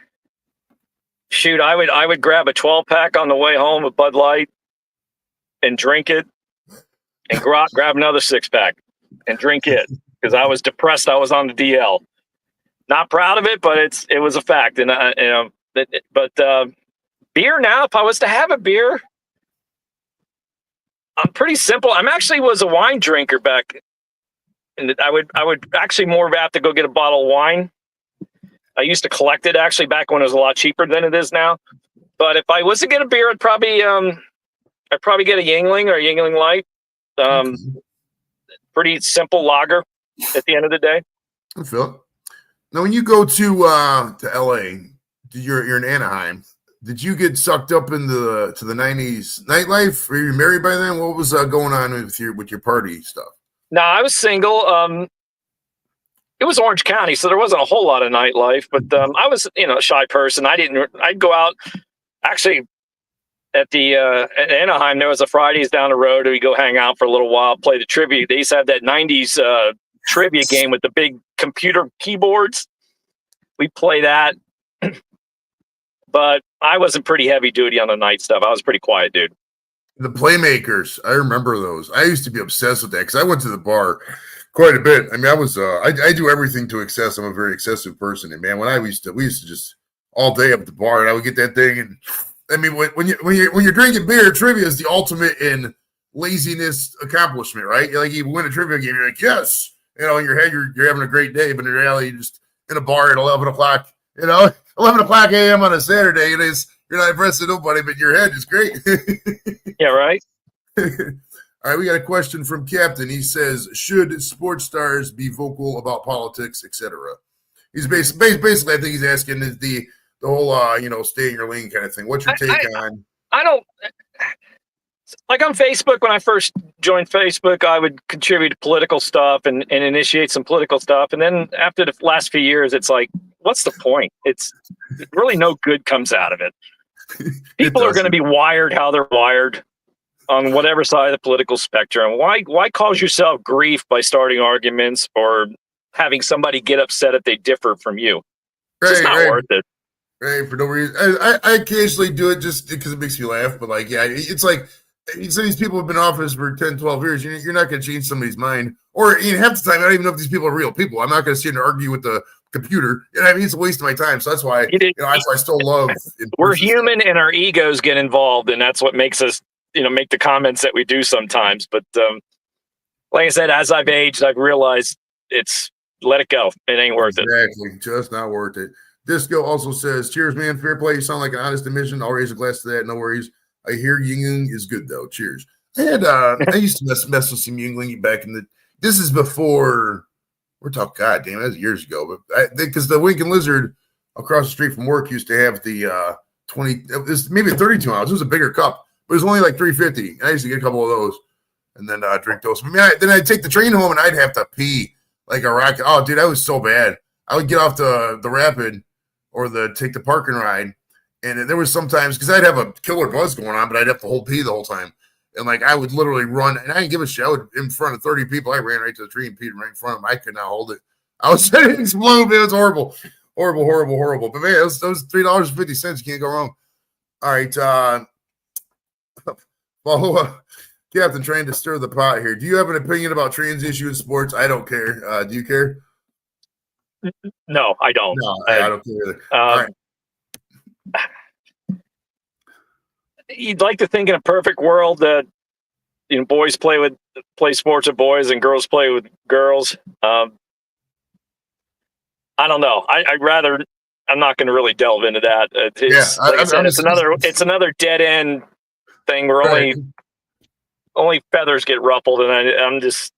shoot, I would grab a 12-pack on the way home of Bud Light and drink it, and grab another 6-pack and drink it because I was depressed. I was on the DL. Not proud of it, but it was a fact. And beer now, if I was to have a beer, I'm pretty simple. I'm actually was a wine drinker back, and I would actually more have to go get a bottle of wine. I used to collect it actually back when it was a lot cheaper than it is now. But if I was to get a beer, I'd probably get a Yingling or a Yingling Light. Pretty simple lager at the end of the day. I feel it. Now, when you go to LA, you're in Anaheim. Did you get sucked up into the 90s nightlife? Were you married by then? What was going on with your party stuff? No, I was single. it was Orange County, so there wasn't a whole lot of nightlife. But I was, a shy person. I'd go out. Actually, at Anaheim, there was a Fridays down the road. We go hang out for a little while, play the trivia. They used to have that '90s trivia game with the big computer keyboards. We play that. But I wasn't pretty heavy duty on the night stuff. I was a pretty quiet dude. The Playmakers, I remember those. I used to be obsessed with that because I went to the bar quite a bit. I mean, I do everything to excess. I'm a very excessive person, and man, we used to just all day up at the bar, and I would get that thing. And I mean, when you're drinking beer, trivia is the ultimate in laziness accomplishment, right? Like you win a trivia game, you're like, yes, in your head, you're having a great day, but in reality, you're just in a bar at 11 o'clock, 11 o'clock a.m. on a Saturday. It is. You're not impressing nobody, but your head is great. Yeah, right. All right, we got a question from Captain. He says, should sports stars be vocal about politics, etc.? He's basically, I think he's asking is the whole, stay in your lane kind of thing. What's your take on? I don't like on Facebook. When I first joined Facebook, I would contribute to political stuff and initiate some political stuff. And then after the last few years, it's like, what's the point? It's really no good comes out of it. People are going to be wired how they're wired on whatever side of the political spectrum. Why cause yourself grief by starting arguments or having somebody get upset if they differ from you? It's just not worth it. Right, for no reason. I occasionally do it just because it makes me laugh. But it's like some of these people have been in office for 10, 12 years. You're not going to change somebody's mind. Or half the time, I don't even know if these people are real people. I'm not going to sit and argue with the computer. It's a waste of my time. So that's why that's why I still love. We're human, and our egos get involved, and that's what makes us, make the comments that we do sometimes. But like I said, as I've aged, I've realized let it go. It ain't worth it. Exactly, just not worth it. Disco also says, cheers, man. Fair play. You sound like an honest admission. I'll raise a glass to that. No worries. I hear Yingling is good, though. Cheers. I used to mess with some Yingling back in this is before, we're talking, God damn, that was years ago. But because the Wink and Lizard across the street from work used to have the 20, it was maybe 32 ounce. It was a bigger cup, but it was only like $3.50. I used to get a couple of those and then drink those. Then I'd take the train home and I'd have to pee like a rocket. Oh, dude, that was so bad. I would get off the Rapid or take the parking ride. And there was sometimes, because I'd have a killer buzz going on, but I'd have to hold pee the whole time. And I would literally run, and I didn't give a shit. I would, in front of 30 people, I ran right to the tree and peed right in front of them. I could not hold it. I was ready to explode. It was horrible. Horrible, horrible, horrible. But man, it was $3.50. You can't go wrong. All right. Follow up. Captain, trying to stir the pot here. Do you have an opinion about trans issue in sports? I don't care. Do you care? No, I don't. No, I don't care either. All right. You'd like to think in a perfect world that boys play sports with boys and girls play with girls. I don't know. I'm not going to really delve into that. It's another dead end thing where only feathers get ruffled, and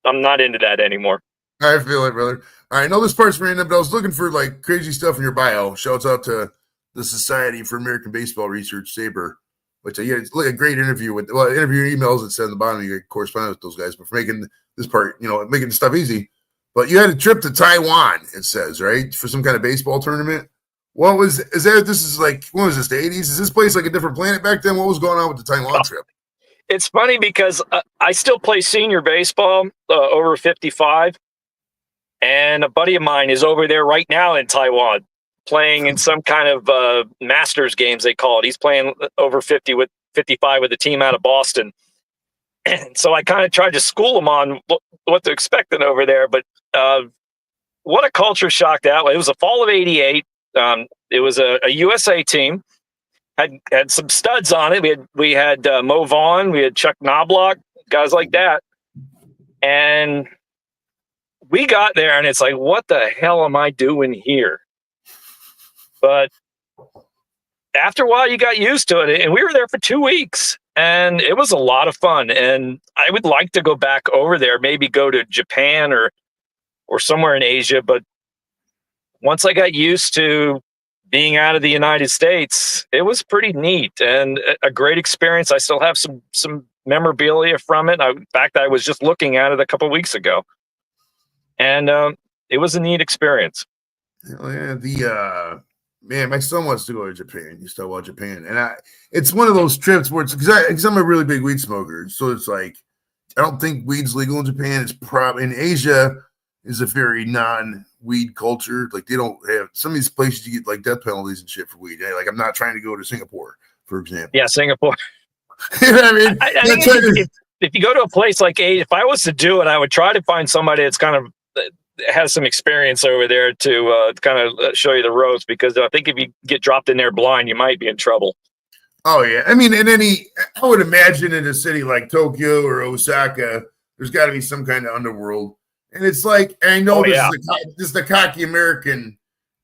I'm not into that anymore. I feel it, brother. All right, I know this part's random, but I was looking for crazy stuff in your bio. Shouts out to the Society for American Baseball Research, SABR, which it's like a great interview with interview emails that said at the bottom you get correspondence with those guys, but for making this part, making the stuff easy. But you had a trip to Taiwan, it says, right, for some kind of baseball tournament. When was this, the 80s? Is this place like a different planet back then? What was going on with the Taiwan trip? It's funny because I still play senior baseball over 55, and a buddy of mine is over there right now in Taiwan playing in some kind of Masters games, they call it. He's playing over 55 with a team out of Boston. And so I kind of tried to school him on what to expect over there. But what a culture shock that was. It was the fall of '88. It was a USA team. Had some studs on it. We had Mo Vaughn, we had Chuck Knobloch, guys like that. And we got there, and it's like, what the hell am I doing here? But after a while, you got used to it, and we were there for 2 weeks, and it was a lot of fun. And I would like to go back over there, maybe go to Japan or somewhere in Asia. But once I got used to being out of the United States, it was pretty neat and a great experience. I still have some memorabilia from it. In fact, I was just looking at it a couple of weeks ago. And it was a neat experience. Hell yeah, man, my son wants to go to Japan. He's talking about Japan, and it's one of those trips where it's because I'm a really big weed smoker, so it's like I don't think weed's legal in Japan. It's probably in Asia is a very non-weed culture. Like they don't have some of these places you get like death penalties and shit for weed. Like I'm not trying to go to Singapore, for example. Yeah, Singapore. You know what I mean? I think if you go to a place like Asia, if I was to do it, I would try to find somebody that's kind of has some experience over there to kind of show you the ropes, because I think if you get dropped in there blind, you might be in trouble. Oh yeah, I mean, I would imagine in a city like Tokyo or Osaka, there's got to be some kind of underworld, and it's like, and I know this is the cocky American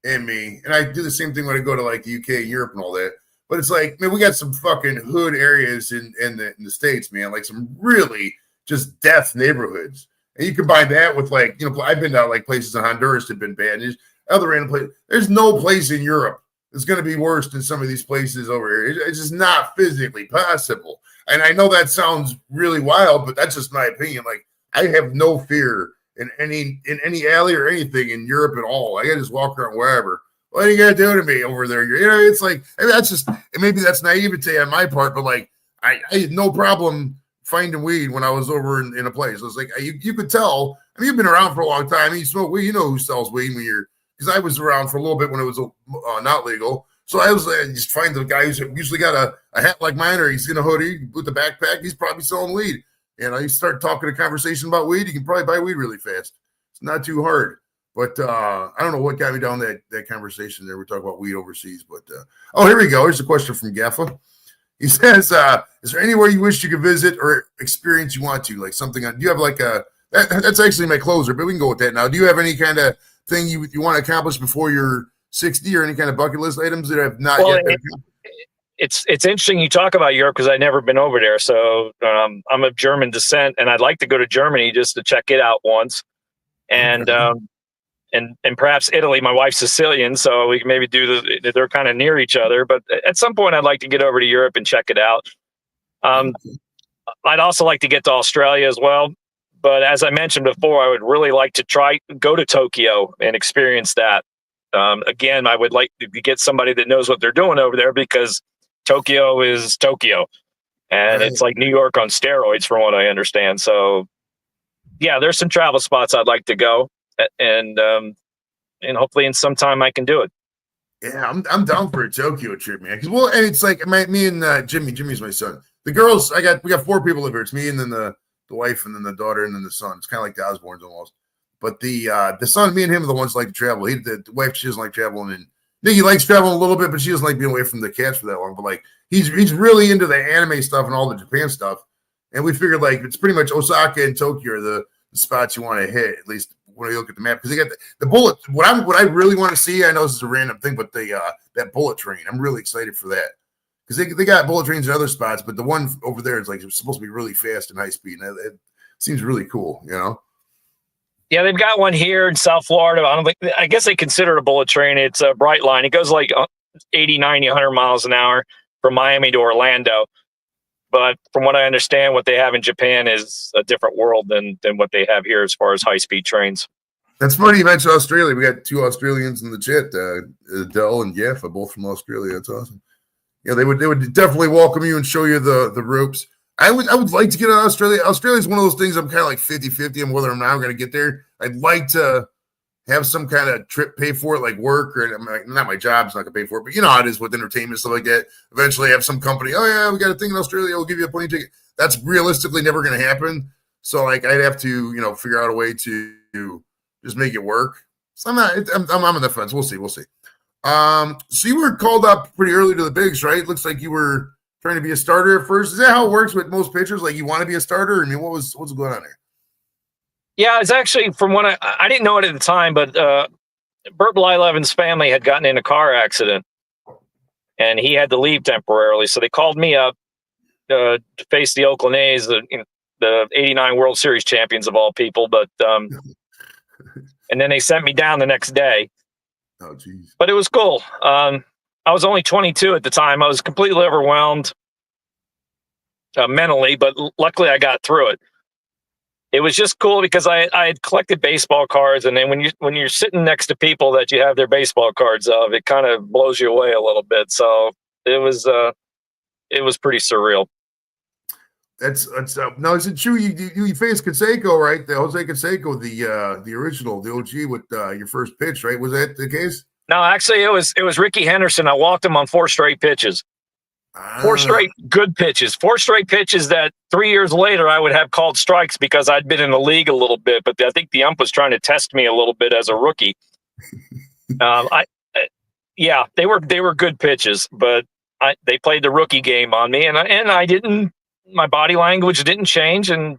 in me, and I do the same thing when I go to like the UK, Europe, and all that. But it's like, man, we got some fucking hood areas in the States, man, like some really just death neighborhoods. And you combine that with like, you know, I've been to like places in Honduras that have been bad. And other random places. There's no place in Europe that's going to be worse than some of these places over here. It's just not physically possible. And I know that sounds really wild, but that's just my opinion. Like I have no fear in any alley or anything in Europe at all. I can just walk around wherever. What are you gonna do to me over there? You know, it's like, I mean, that's just, maybe that's naivete on my part, but like I had no problem finding weed when I was over in a place. It was like you could tell. I mean, you've been around for a long time. You smoke weed, you know who sells weed when you're. Because I was around for a little bit when it was not legal. So I was just find the guy who's usually got a hat like mine, or he's in a hoodie with a backpack. He's probably selling weed. You know, you start talking a conversation about weed, you can probably buy weed really fast. It's not too hard. But I don't know what got me down that conversation there. We're talking about weed overseas. But here we go. Here's a question from Gaffa. He says, is there anywhere you wish you could visit or experience you want to? Like something, do you have like that's actually my closer, but we can go with that now. Do you have any kind of thing you want to accomplish before you're 60, or any kind of bucket list items that have not yet been It's interesting you talk about Europe, because I've never been over there. So I'm of German descent, and I'd like to go to Germany just to check it out once. And and perhaps Italy. My wife's Sicilian, so we can maybe they're kind of near each other. But at some point, I'd like to get over to Europe and check it out. I'd also like to get to Australia as well. But as I mentioned before, I would really like to go to Tokyo and experience that. Again, I would like to get somebody that knows what they're doing over there, because Tokyo is Tokyo, and it's like New York on steroids, from what I understand. So, yeah, there's some travel spots I'd like to go, and hopefully in some time I can do it. Yeah, I'm down for a Tokyo trip, man. Because and it's like me and Jimmy's my son. The girls, we got 4 people over here. It's me and then the wife and then the daughter and then the son. It's kind of like the Osbournes almost. But the son, me and him are the ones that like to travel. The wife, she doesn't like traveling, and Nikki likes traveling a little bit, but she doesn't like being away from the cats for that long. But like he's really into the anime stuff and all the Japan stuff. And we figured like it's pretty much Osaka and Tokyo are the spots you want to hit, at least when you look at the map, because they got the bullet. What I really want to see, I know this is a random thing, but that bullet train, I'm really excited for that, because they got bullet trains in other spots, but the one over there is like it's supposed to be really fast and high speed, and it seems really cool, you know. Yeah, they've got one here in South Florida. I guess they consider it a bullet train. It's a bright line. It goes like 80, 90, 100 miles an hour from Miami to Orlando. But from what I understand, what they have in Japan is a different world than what they have here as far as high-speed trains. That's funny you mentioned Australia. We got 2 Australians in the chat, Adele and Jaffa, both from Australia. That's awesome. Yeah, they would definitely welcome you and show you the ropes. I would like to get to Australia. Australia is one of those things I'm kind of like 50-50 on whether or not I'm going to get there. I'd like to have some kind of trip paid for it, like work, or not my job's not going to pay for it, but you know how it is with entertainment, stuff like that. Eventually have some company, oh yeah, we got a thing in Australia, we'll give you a plane ticket. That's realistically never going to happen. So like I'd have to, you know, figure out a way to just make it work. So I'm on the fence. We'll see. So you were called up pretty early to the bigs, right? Looks like you were trying to be a starter at first. Is that how it works with most pitchers? Like you want to be a starter? I mean, what's going on there? Yeah, it's actually from when I didn't know it at the time, but Bert Blyleven's family had gotten in a car accident, and he had to leave temporarily. So they called me up to face the Oakland A's, the '89 World Series champions of all people. But and then they sent me down the next day. Oh, geez. But it was cool. I was only 22 at the time. I was completely overwhelmed mentally, but luckily I got through it. it was just cool because I had collected baseball cards, and then when you're sitting next to people that you have their baseball cards of, it kind of blows you away a little bit. So it was pretty surreal. That's now. Is it true you faced Canseco, right? The Jose Canseco, the original, the OG with your first pitch, right? Was that the case? No, actually, it was Ricky Henderson. I walked him on 4 straight pitches. 4 straight good pitches, 4 straight pitches that 3 years later I would have called strikes because I'd been in the league a little bit, but I think the ump was trying to test me a little bit as a rookie. Yeah, they were good pitches, but they played the rookie game on me, and I didn't. My body language didn't change, and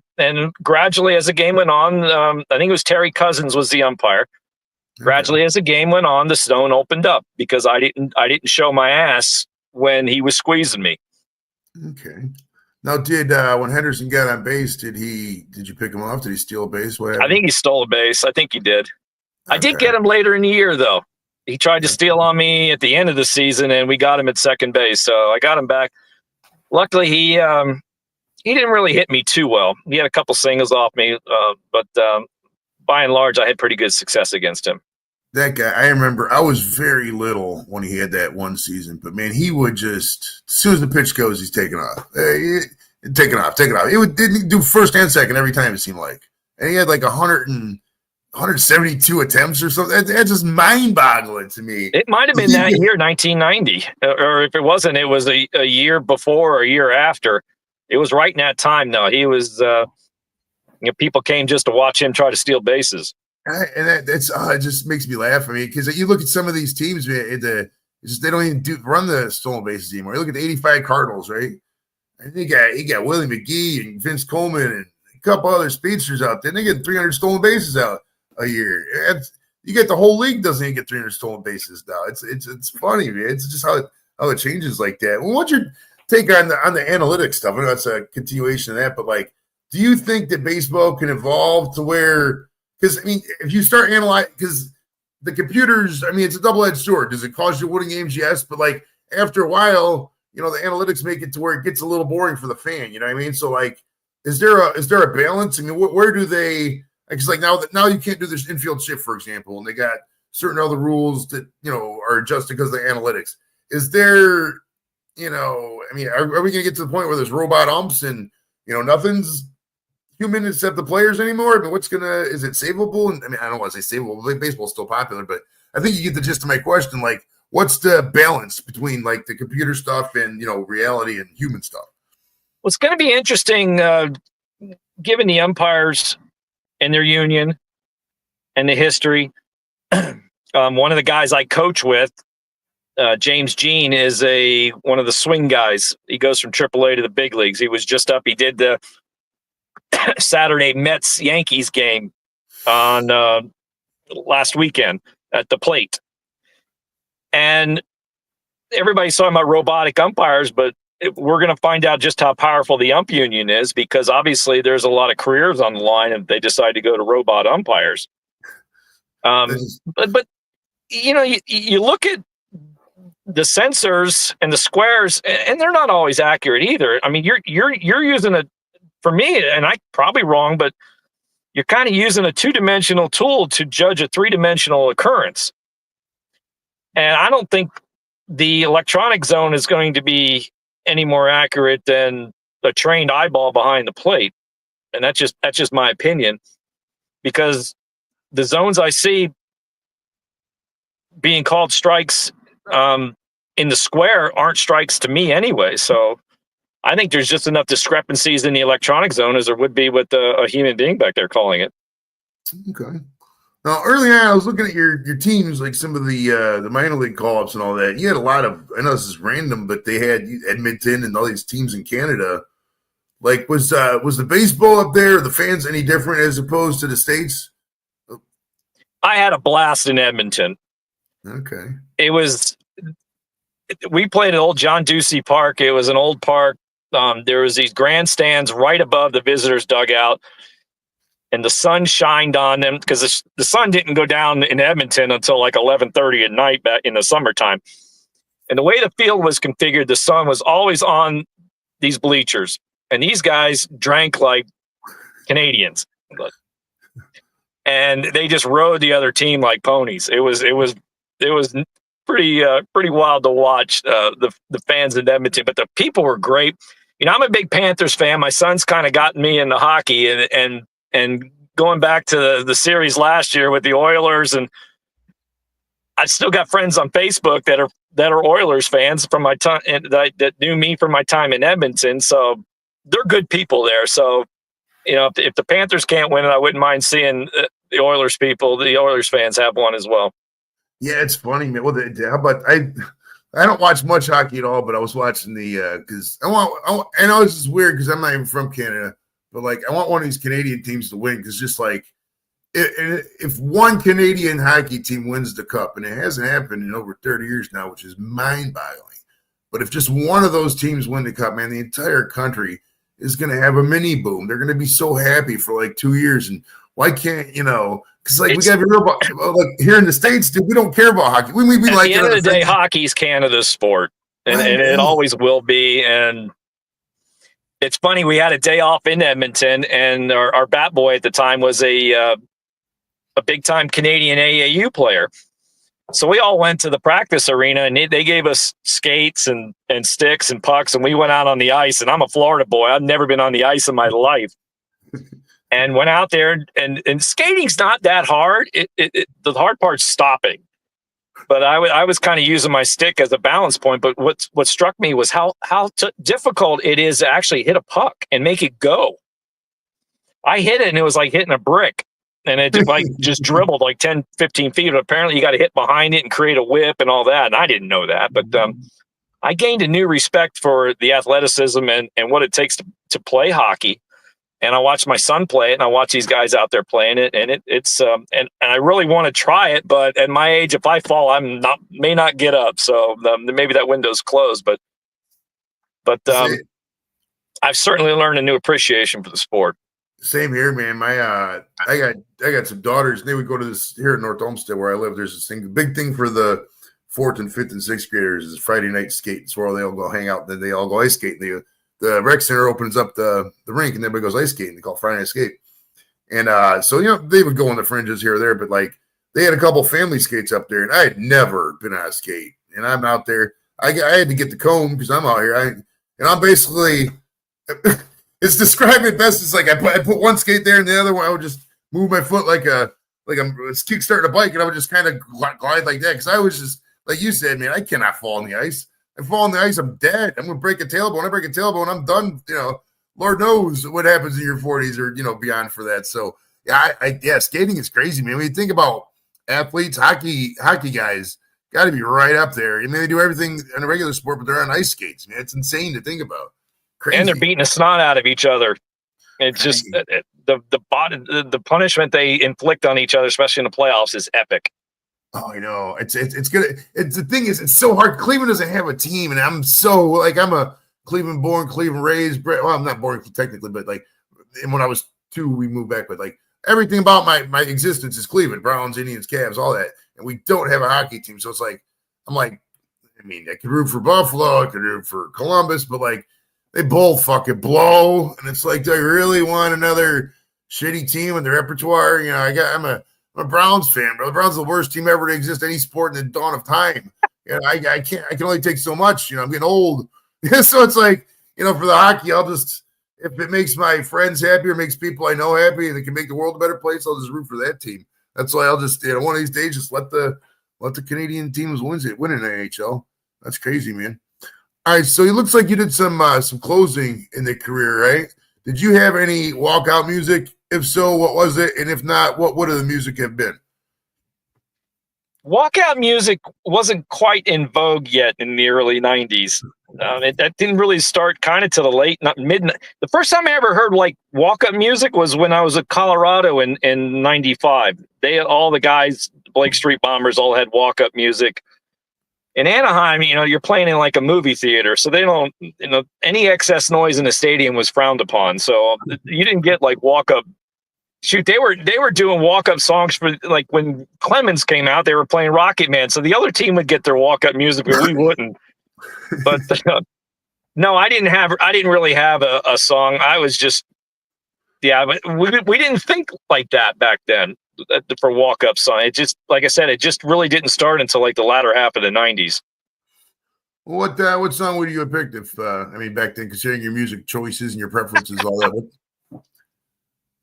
gradually as the game went on, I think it was Terry Cousins was the umpire. Gradually as the game went on, the zone opened up because I didn't show my ass when he was squeezing me. Okay. Now, did when Henderson got on base, did you pick him off? Did he steal a base? What happened? I think he stole a base. I think he did. Okay. I did get him later in the year, though. He tried to steal on me at the end of the season, and we got him at second base. So I got him back. Luckily, he didn't really hit me too well. He had a couple singles off me, but by and large, I had pretty good success against him. That guy, I remember I was very little when he had that one season, but man, he would just, as soon as the pitch goes, he's taking off. Taking off. Didn't do first and second every time, it seemed like. And he had like 172 attempts or something. That's just mind-boggling to me. It might have been that year, 1990. Or if it wasn't, it was a year before or a year after. It was right in that time, though. He was, people came just to watch him try to steal bases. And it just makes me laugh. I mean, because you look at some of these teams, man, they don't even run the stolen bases anymore. You look at the 85 Cardinals, right? I think you got Willie McGee and Vince Coleman and a couple other speedsters out there. And they get 300 stolen bases out a year. You get the whole league doesn't even get 300 stolen bases now. It's funny, man. It's just how it changes like that. Well, what's your take on the analytics stuff? I know that's a continuation of that, but like, do you think that baseball can evolve to where? Because, I mean, if you start analyzing, because the computers, I mean, it's a double-edged sword. Does it cause you winning games? Yes. But, like, after a while, the analytics make it to where it gets a little boring for the fan. You know what I mean? So, like, is there a balance? I mean, where do they – because, like, now you can't do this infield shift, for example, and they got certain other rules that, are adjusted because of the analytics. Is there, I mean, are we going to get to the point where there's robot umps and, nothing's – human except the players anymore? I mean, is it savable? And I mean, I don't want to say savable, but baseball's still popular, but I think you get the gist of my question. Like, what's the balance between like the computer stuff and, reality and human stuff? Well, it's going to be interesting, given the umpires and their union and the history. One of the guys I coach with, James Jean, is one of the swing guys. He goes from AAA to the big leagues. He was just up. He did the Saturday Mets-Yankees game on last weekend at the plate. And everybody's talking about robotic umpires, but we're going to find out just how powerful the ump union is, because obviously there's a lot of careers on the line if they decide to go to robot umpires. But you look at the sensors and the squares, and they're not always accurate either. I mean, you're using for me, and I'm probably wrong, but you're kind of using a 2-dimensional tool to judge a 3-dimensional occurrence. And I don't think the electronic zone is going to be any more accurate than a trained eyeball behind the plate. And that's just my opinion, because the zones I see being called strikes in the square aren't strikes to me anyway. So I think there's just enough discrepancies in the electronic zone as there would be with a human being back there calling it. Okay. Now, early on, I was looking at your teams, like some of the minor league call-ups and all that. You had a lot of, I know this is random, but they had Edmonton and all these teams in Canada. Like, was the baseball up there, the fans any different as opposed to the States? I had a blast in Edmonton. Okay. We played at old John Ducey Park. It was an old park. There was these grandstands right above the visitors' dugout, and the sun shined on them because the sun didn't go down in Edmonton until like 11:30 at night back in the summertime. And the way the field was configured, the sun was always on these bleachers, and these guys drank like Canadians. But, and they just rode the other team like ponies. It was pretty wild to watch the fans in Edmonton, but the people were great. You know, I'm a big Panthers fan. My son's kind of gotten me into hockey, and going back to the series last year with the Oilers, and I still got friends on Facebook that are Oilers fans from my time that knew me from my time in Edmonton. So they're good people there. So, you know, if the Panthers can't win it, I wouldn't mind seeing the Oilers fans have one as well. Yeah, it's funny, man. Well, how about I don't watch much hockey at all, but I was watching the because I know this is weird because I'm not even from Canada, but like I want one of these Canadian teams to win because just like if one Canadian hockey team wins the cup, and it hasn't happened in over 30 years now, which is mind-boggling, but if just one of those teams win the cup, man, the entire country is going to have a mini boom. They're going to be so happy for like 2 years, and why can't because like we got to be real about like here in the States, dude, we don't care about hockey. We At like the end of the day, hockey's Canada's sport, and it always will be. And it's funny, we had a day off in Edmonton, and our bat boy at the time was a big time Canadian AAU player. So we all went to the practice arena, and they gave us skates and sticks and pucks, and we went out on the ice. And I'm a Florida boy; I've never been on the ice in my life. And went out there, and skating's not that hard. The hard part's stopping. But I was kind of using my stick as a balance point. But what struck me was how difficult it is to actually hit a puck and make it go. I hit it, and it was like hitting a brick. And it just dribbled like 10, 15 feet. But apparently you got to hit behind it and create a whip and all that. And I didn't know that. But I gained a new respect for the athleticism and what it takes to play hockey. And I watch my son play it, and I watch these guys out there playing it, and it's and I really want to try it, but at my age, if I fall, may not get up. So maybe that window's closed, but I've certainly learned a new appreciation for the sport. Same here, man. I got some daughters. They would go to this here in North Olmsted where I live. There's this thing, big thing for the 4th and 5th and 6th graders is Friday night skate. It's where they all go hang out. Then they all go ice skate. The rec center opens up the rink, and everybody goes ice skating. They call it Friday night skate. And so they would go on the fringes here or there, but like they had a couple family skates up there, and I had never been on a skate. And I'm out there. I had to get the cone because I'm out here. I'm basically it's described it best as like I put one skate there, and the other one I would just move my foot like I'm kickstarting a bike, and I would just kind of glide like that because I was just like you said, man, I cannot fall on the ice. I fall on the ice, I'm dead. I'm gonna break a tailbone. I break a tailbone, I'm done. Lord knows what happens in your 40s or beyond for that. So yeah, skating is crazy, man. When you think about athletes, hockey guys got to be right up there. I mean, they do everything in a regular sport, but they're on ice skates, man. It's insane to think about. Crazy. And they're beating the snot out of each other. It's just the punishment they inflict on each other, especially in the playoffs, is epic. Oh, I know. It's good. The thing is, it's so hard. Cleveland doesn't have a team, and I'm a Cleveland born, Cleveland raised. Well, I'm not born technically, but like, and when I was 2, we moved back. But like everything about my existence is Cleveland, Browns, Indians, Cavs, all that, and we don't have a hockey team. So it's like I'm like, I mean, I could root for Buffalo, I could root for Columbus, but like they both fucking blow, and it's like, do I really want another shitty team in the repertoire? I'm a Browns fan, bro. The Browns are the worst team ever to exist any sport in the dawn of time. I can only take so much. I'm getting old. So it's like, for the hockey, I'll just, if it makes my friends happy or makes people I know happy and it can make the world a better place, I'll just root for that team. That's why I'll just, one of these days, just let the Canadian teams win in the NHL. That's crazy, man. All right, so it looks like you did some closing in the career, right? Did you have any walkout music? If so, what was it? And if not, what would the music have been? Walkout music wasn't quite in vogue yet in the early 90s. That didn't really start kind of to the late mid. The first time I ever heard like walkout music was when I was at Colorado in 95. All the guys, Blake Street Bombers, all had walkout music. In Anaheim, you're playing in like a movie theater, so they don't, any excess noise in the stadium was frowned upon. So you didn't get like walk-up. Shoot, they were doing walk-up songs for like when Clemens came out, they were playing Rocket Man. So the other team would get their walk-up music, but we wouldn't. But no, I didn't really have a song. I was just Yeah, but we didn't think like that back then for walk-up song. It just, like I said, it just really didn't start until like the latter half of the 90s. What song would you have picked if I mean back then, considering your music choices and your preferences, all that?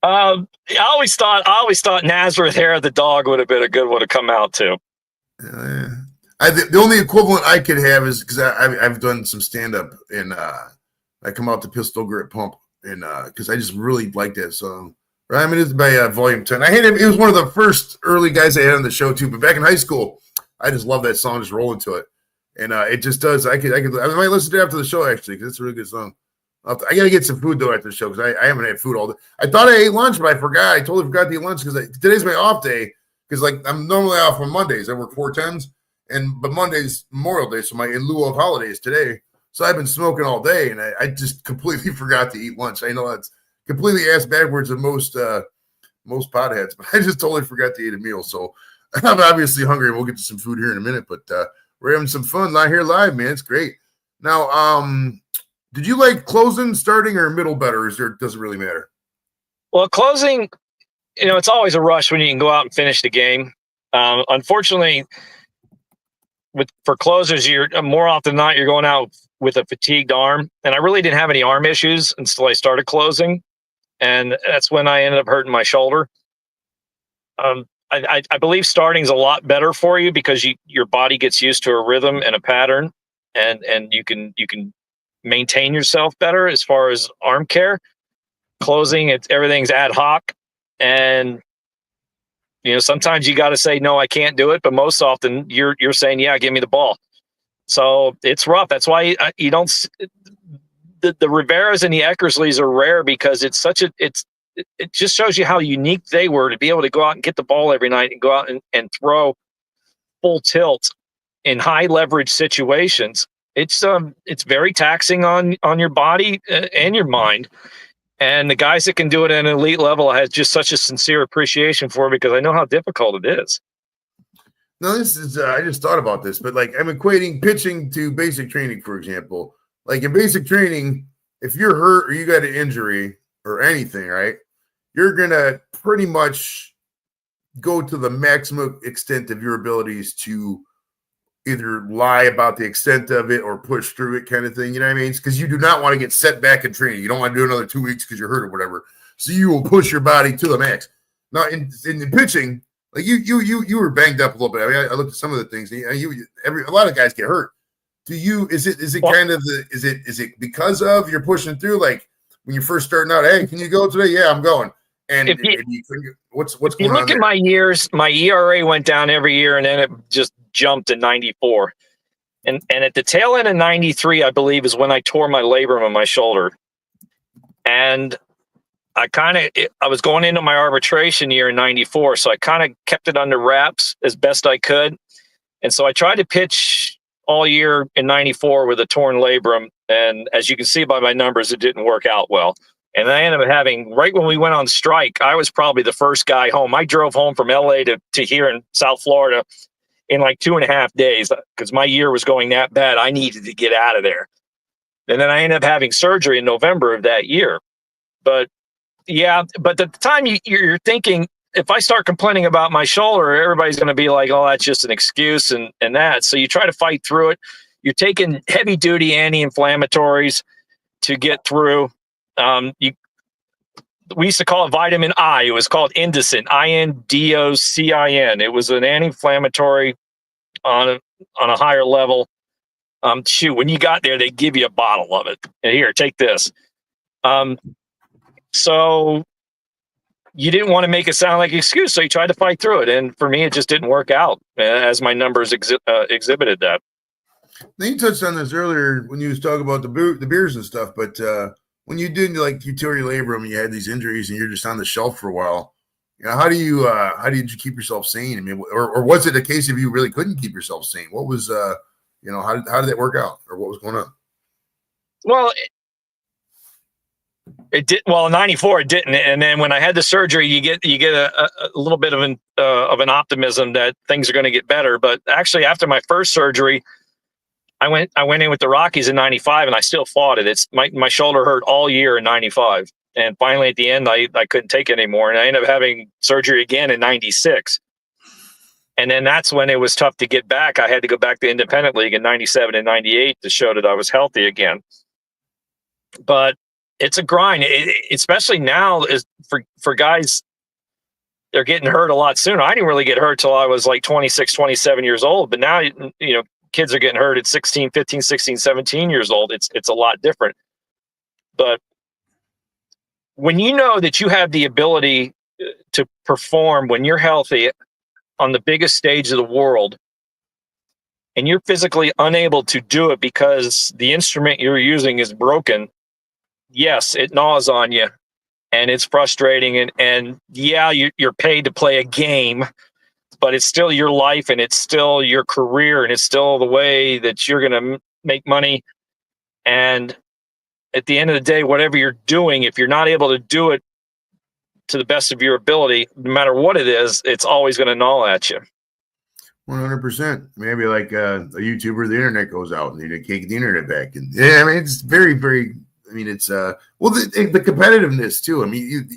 I always thought Nazareth Hair of the Dog would have been a good one to come out to. The only equivalent I could have is because I've done some stand up and I come out to Pistol Grip Pump and because I just really like that song. Right, I mean it's by Volume 10. I hate it. It was one of the first early guys I had on the show too. But back in high school, I just love that song. Just rolling to it, and it just does. I might listen to it after the show actually because it's a really good song. I gotta get some food though after the show because I haven't had food all day. I thought I ate lunch, but I forgot. I totally forgot to eat lunch because today's my off day. Because like I'm normally off on Mondays. I work 4/10s, but Monday's Memorial Day, so in lieu of holidays today. So I've been smoking all day, and I just completely forgot to eat lunch. I know that's completely ass backwards of most potheads, but I just totally forgot to eat a meal. So I'm obviously hungry. We'll get to some food here in a minute, but we're having some fun not here live, man. It's great. Now, did you like closing, starting, or middle better? Does it really matter? Well, closing, it's always a rush when you can go out and finish the game. Unfortunately, for closers, you're more often than not you're going out with a fatigued arm, and I really didn't have any arm issues until I started closing, and that's when I ended up hurting my shoulder. I believe starting is a lot better for you because your body gets used to a rhythm and a pattern, and you can maintain yourself better as far as arm care. Closing, everything's ad hoc, and sometimes you got to say no, I can't do it, but most often you're saying yeah, give me the ball. So it's rough. That's why you don't. The Riveras and the Eckersleys are rare because it just shows you how unique they were to be able to go out and get the ball every night and go out and throw full tilt in high leverage situations. It's very taxing on your body and your mind. And the guys that can do it at an elite level, I have just such a sincere appreciation for because I know how difficult it is. No, this is, I just thought about this, but like I'm equating pitching to basic training, for example. Like in basic training, if you're hurt or you got an injury or anything, right, you're going to pretty much go to the maximum extent of your abilities to either lie about the extent of it or push through it kind of thing. You know what I mean? Because you do not want to get set back in training. You don't want to do another 2 weeks because you're hurt or whatever. So you will push your body to the max. Now in pitching, like you were banged up a little bit. I mean, I looked at some of the things. A lot of guys get hurt. Is it because of you're pushing through? Like when you're first starting out, hey, can you go today? Yeah, I'm going. And what's going on? You look at my years, my ERA went down every year, and then it just jumped to 94. And at the tail end of 93, I believe, is when I tore my labrum in my shoulder. And I was going into my arbitration year in 94, so I kind of kept it under wraps as best I could. And so I tried to pitch all year in 94 with a torn labrum. And as you can see by my numbers, it didn't work out well. And I ended up having, right when we went on strike, I was probably the first guy home. I drove home from LA to here in South Florida in like 2.5 days because my year was going that bad. I needed to get out of there. And then I ended up having surgery in November of that year. But at the time you're thinking, if I start complaining about my shoulder, everybody's going to be like, oh, that's just an excuse and that. So you try to fight through it. You're taking heavy duty anti-inflammatories to get through. We used to call it vitamin I. It was called Indocin, INDOCIN. It was an anti-inflammatory on a higher level. When you got there, they give you a bottle of it. And here, take this. So you didn't want to make it sound like an excuse, so you tried to fight through it. And for me, it just didn't work out as my numbers exhibited that. Now you touched on this earlier when you was talking about the beers and stuff, but when you did you tore your labrum and you had these injuries and you're just on the shelf for a while, how did you keep yourself sane? I mean, or was it a case of you really couldn't keep yourself sane? What was how did that work out, or what was going on? Well, it did. Well, in 94 it didn't, and then when I had the surgery, you get a little bit of an optimism that things are going to get better. But actually, after my first surgery, I went in with the Rockies in 95 and I still fought it. My shoulder hurt all year in 95. And finally, at the end, I couldn't take it anymore. And I ended up having surgery again in 96. And then that's when it was tough to get back. I had to go back to independent league in 97 and 98 to show that I was healthy again. But it's a grind, especially now is for guys. They're getting hurt a lot sooner. I didn't really get hurt till I was like 26, 27 years old. But now, kids are getting hurt at 16, 15, 16, 17 years old. It's a lot different. But when you know that you have the ability to perform when you're healthy on the biggest stage of the world, and you're physically unable to do it because the instrument you're using is broken, yes, it gnaws on you and it's frustrating. And yeah, you're paid to play a game, but it's still your life and it's still your career and it's still the way that you're going to make money. And at the end of the day, whatever you're doing, if you're not able to do it to the best of your ability, no matter what it is, it's always going to gnaw at you. 100%. Maybe like a YouTuber, the internet goes out and they can't get the internet back. And yeah, I mean, it's very, very, I mean, it's, the competitiveness too. I mean,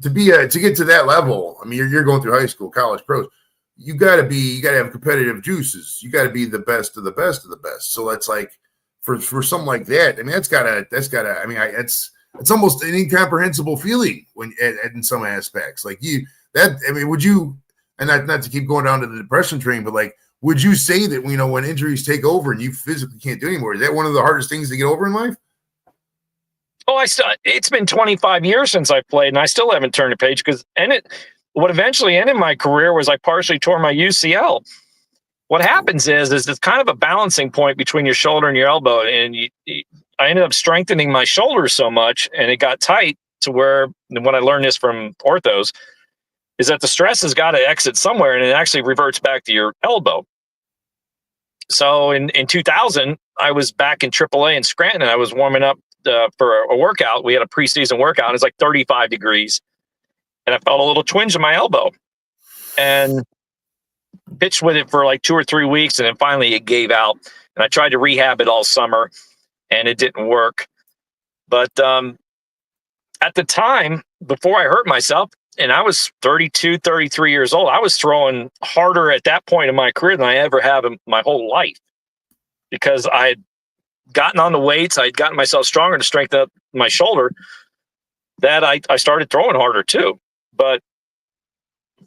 to get to that level, I mean, you're going through high school, college, pros, you gotta have competitive juices. You gotta be the best of the best of the best. So that's like, for something like that, I mean, that's gotta, I mean, it's almost an incomprehensible feeling when in some aspects. Like would you, and not to keep going down to the depression train, but like, would you say that, when injuries take over and you physically can't do anymore, is that one of the hardest things to get over in life? Oh, it's been 25 years since I played and I still haven't turned a page what eventually ended my career was I partially tore my UCL. What happens is it's kind of a balancing point between your shoulder and your elbow. And I ended up strengthening my shoulder so much and it got tight to where, when I learned this from orthos, is that the stress has got to exit somewhere and it actually reverts back to your elbow. So in 2000, I was back in AAA in Scranton and I was warming up for a workout. We had a preseason workout. And it's like 35 degrees. And I felt a little twinge in my elbow and pitched with it for like 2 or 3 weeks. And then finally it gave out. And I tried to rehab it all summer and it didn't work. But at the time, before I hurt myself, and I was 32, 33 years old, I was throwing harder at that point in my career than I ever have in my whole life because I had gotten on the weights. I had gotten myself stronger to strengthen up my shoulder that I started throwing harder too. But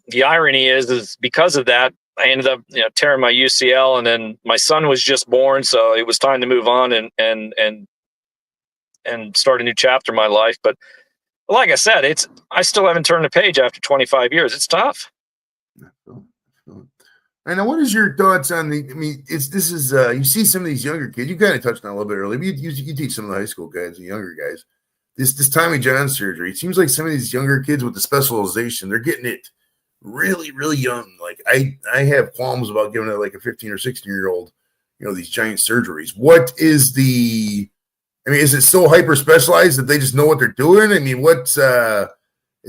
the irony is because of that, I ended up tearing my UCL, and then my son was just born, so it was time to move on and start a new chapter in my life. But like I said, I still haven't turned a page after 25 years. It's tough. And what is your thoughts on you see some of these younger kids, you kind of touched on a little bit earlier, but you teach some of the high school guys and younger guys. This Tommy John surgery, it seems like some of these younger kids with the specialization, they're getting it really, really young. Like I have qualms about giving it like a 15 or 16-year-old, these giant surgeries. Is it so hyper specialized that they just know what they're doing? I mean, is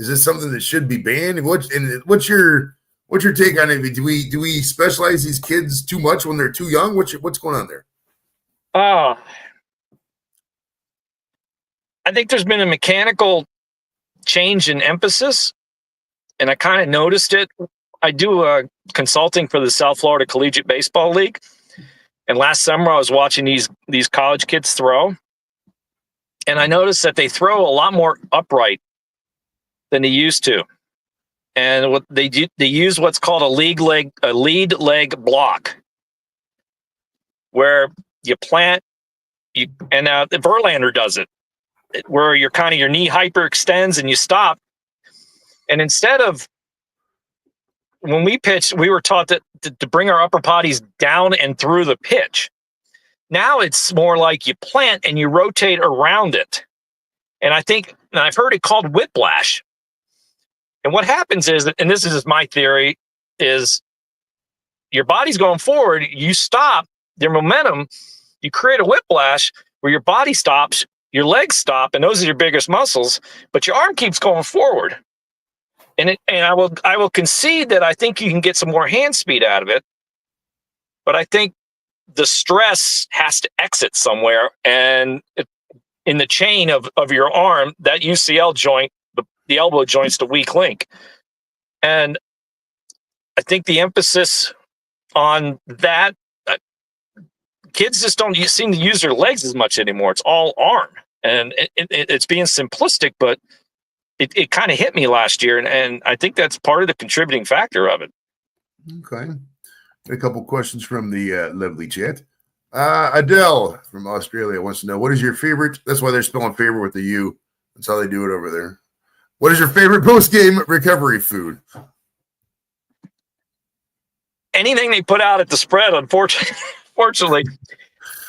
this something that should be banned? What's your take on it? Do we specialize these kids too much when they're too young? What's going on there? I think there's been a mechanical change in emphasis, and I kind of noticed it. I do consulting for the South Florida Collegiate Baseball League, and last summer I was watching these college kids throw, and I noticed that they throw a lot more upright than they used to, and what they use what's called a lead leg block, where you plant and Verlander does it, where your knee hyperextends and you stop. And instead of, when we pitch, we were taught to bring our upper bodies down and through the pitch. Now it's more like you plant and you rotate around it. And I've heard it called whiplash. And what happens is, and this is my theory, is your body's going forward, you stop, your momentum, you create a whiplash where your body stops, your legs stop, and those are your biggest muscles, but your arm keeps going forward. And I will concede that I think you can get some more hand speed out of it, but I think the stress has to exit somewhere. And in the chain of your arm, that UCL joint, the elbow joint's the weak link. And I think the emphasis on that, kids just don't seem to use their legs as much anymore. It's all arm. And it's being simplistic, but it kind of hit me last year. And I think that's part of the contributing factor of it. Okay. A couple questions from the lovely chat. Adele from Australia wants to know, what is your favorite? That's why they're spelling favorite with the U. That's how they do it over there. What is your favorite post-game recovery food? Anything they put out at the spread, unfortunately.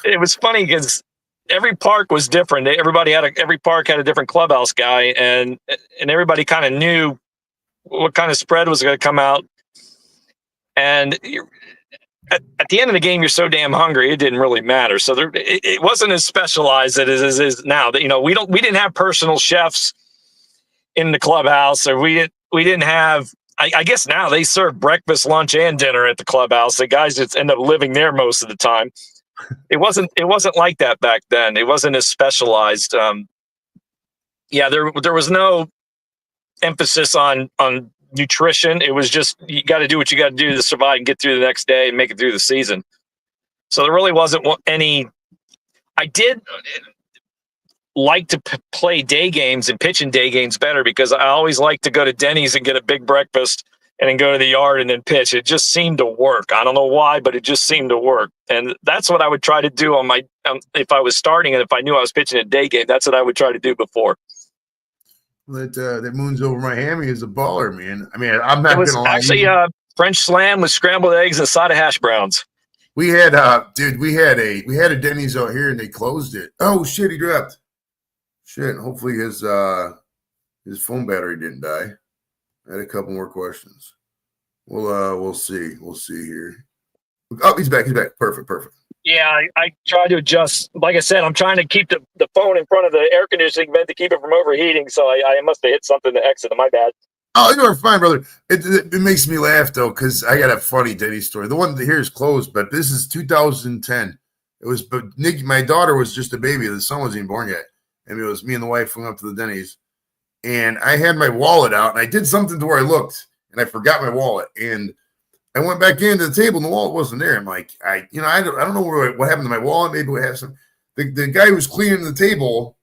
It was funny because every park was different. Every park had a different clubhouse guy, and everybody kind of knew what kind of spread was going to come out. And at the end of the game, you're so damn hungry, it didn't really matter. So it wasn't as specialized as it is now. That we didn't have personal chefs in the clubhouse, or we didn't have. I guess now they serve breakfast, lunch, and dinner at the clubhouse. The guys just end up living there most of the time. It wasn't like that back then. It wasn't as specialized. There was no emphasis on nutrition. It was just, you got to do what you got to do to survive and get through the next day and make it through the season. So there really wasn't any. I did like to play day games and pitch in day games better, because I always like to go to Denny's and get a big breakfast and then go to the yard and then pitch. It just seemed to work. I don't know why, but it just seemed to work. And that's what I would try to do on my, if I was starting and if I knew I was pitching a day game, that's what I would try to do before. That moon's over my hammy is a baller, man. I mean, I'm not going to lie. Actually, French slam with scrambled eggs and a side of hash browns. We had, we had a Denny's out here and they closed it. Oh shit, he dropped. Shit. Hopefully his phone battery didn't die. I had a couple more questions. We'll see. We'll see here. Oh, he's back. Perfect. Yeah, I try to adjust. Like I said, I'm trying to keep the phone in front of the air conditioning vent to keep it from overheating. So I must have hit something to exit. My bad. Oh, you are fine, brother. It makes me laugh though, because I got a funny Denny's story. The one here is closed, but this is 2010. It was, but Nick, my daughter was just a baby. The son wasn't even born yet, and it was me and the wife went up to the Denny's, and I had my wallet out, and I did something to where I looked, and I forgot my wallet, and I went back into the table, and the wallet wasn't there. I'm like, I don't know what happened to my wallet. Maybe we have some. The guy who was cleaning the table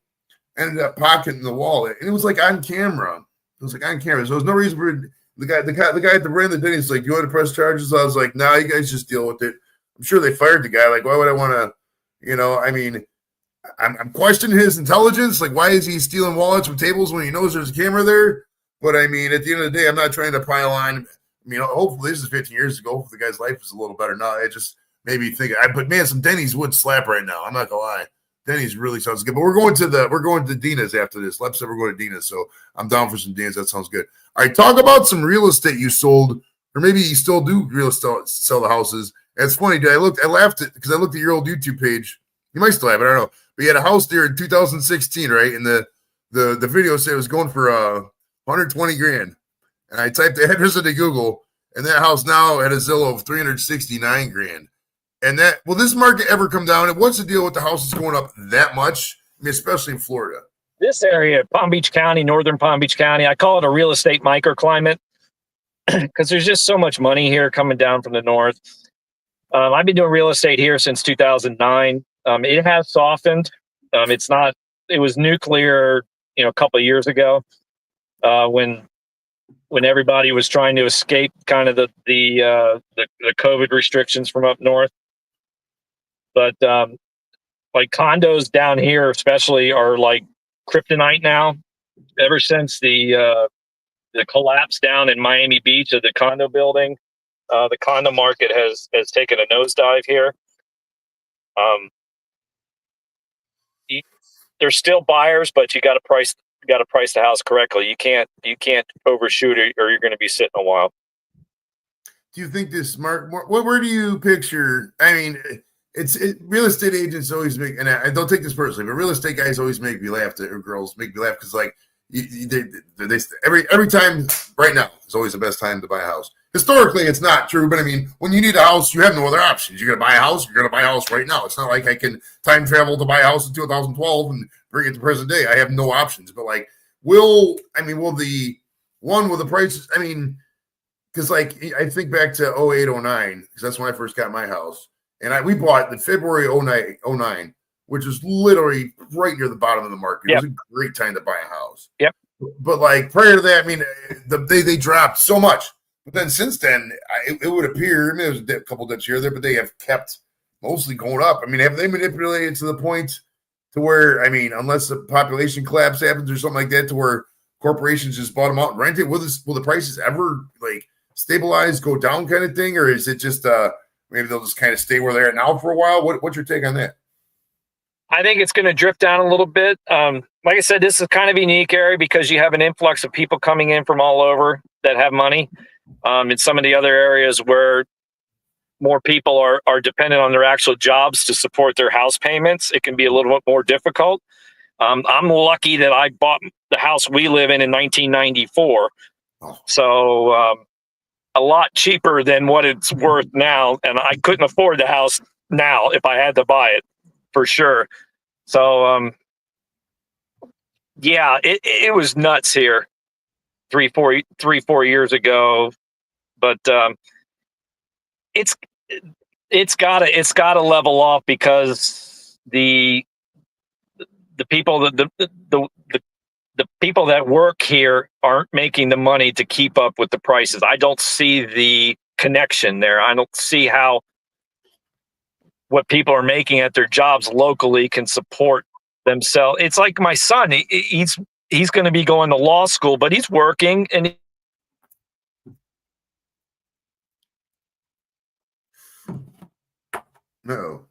ended up pocketing the wallet, and it was like on camera. It was like on camera. So there was no reason for the guy at the brand of the Denny's like, you want to press charges? I was like, no, you guys just deal with it. I'm sure they fired the guy. Like, why would I want to? I mean, I'm questioning his intelligence. Like, why is he stealing wallets from tables when he knows there's a camera there? But I mean, at the end of the day, I'm not trying to pile on. I mean, hopefully this is 15 years ago. Hopefully the guy's life is a little better now. It just made me think. But man, some Denny's would slap right now. I'm not gonna lie. Denny's really sounds good. But we're going to Dina's after this. Lep said we're going to Dina's, so I'm down for some Dina's. That sounds good. All right, talk about some real estate you sold, or maybe you still do real estate, sell the houses. And it's funny, dude. I laughed because I looked at your old YouTube page. You might still have it, I don't know. But you had a house there in 2016, right? And the video said it was going for 120 grand. And I typed the address into Google, and that house now had a Zillow of 369 grand. And will this market ever come down? And what's the deal with the houses going up that much? I mean, especially in Florida. This area, Palm Beach County, northern Palm Beach County, I call it a real estate microclimate because there's just so much money here coming down from the north. I've been doing real estate here since 2009. It has softened. It was nuclear, a couple of years ago when everybody was trying to escape kind of the COVID restrictions from up north. But like condos down here, especially, are like kryptonite now. Ever since the collapse down in Miami Beach of the condo building, the condo market has taken a nosedive here. There's still buyers, but you got to price the house correctly. You can't overshoot it, or you're going to be sitting a while. Do you think this market? Where do you picture? I mean, real estate agents always make, and I don't take this personally, but real estate guys always make me laugh. Or girls make me laugh because, like, every time right now is always the best time to buy a house. Historically, it's not true, but I mean, when you need a house, you have no other options. You're going to buy a house, you're going to buy a house right now. It's not like I can time travel to buy a house in 2012 and bring it to present day. I have no options. But like, will the prices? I mean, because like I think back to 08, 09, because that's when I first got my house, and we bought in February 09, which was literally right near the bottom of the market. Yep. It was a great time to buy a house. Yep. But like prior to that, I mean, they dropped so much. But then since then, it would appear, I mean, there was a couple dips here or there, but they have kept mostly going up. I mean, have they manipulated to the point to where, I mean, unless the population collapse happens or something like that, to where corporations just bought them out and rent it, will the prices ever like stabilize, go down kind of thing? Or is it just maybe they'll just kind of stay where they're at now for a while? What's your take on that? I think it's going to drift down a little bit. Like I said, this is kind of a unique area because you have an influx of people coming in from all over that have money. In some of the other areas where more people are dependent on their actual jobs to support their house payments, it can be a little bit more difficult. I'm lucky that I bought the house we live in 1994. So a lot cheaper than what it's worth now. And I couldn't afford the house now if I had to buy it, for sure. So, yeah, it was nuts here 4 years ago. But it's gotta level off because the people the people that work here aren't making the money to keep up with the prices. I don't see the connection there. I don't see how what people are making at their jobs locally can support themselves. It's like my son. He's going to be going to law school, but he's working and. No.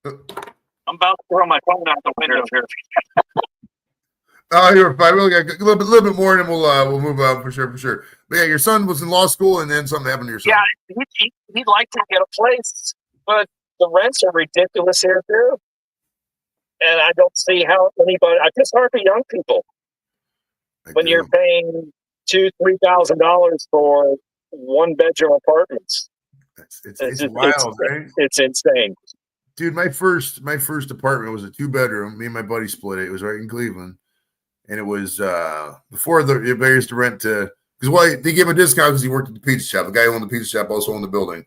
I'm about to throw my phone out the window here. Oh, you're fine. We got a little bit more, and then we'll move on for sure. But yeah, your son was in law school, and then something happened to your son. Yeah, he'd like to get a place, but the rents are ridiculous here too. And I don't see how anybody. I just hard for young people when you're paying $2,000-$3,000 for one bedroom apartments. It's wild, right? It's insane. Dude, my first apartment was a 2-bedroom. Me and my buddy split it. It was right in Cleveland, and it was before the used to rent to because they gave him a discount because he worked at the pizza shop. The guy who owned the pizza shop also owned the building.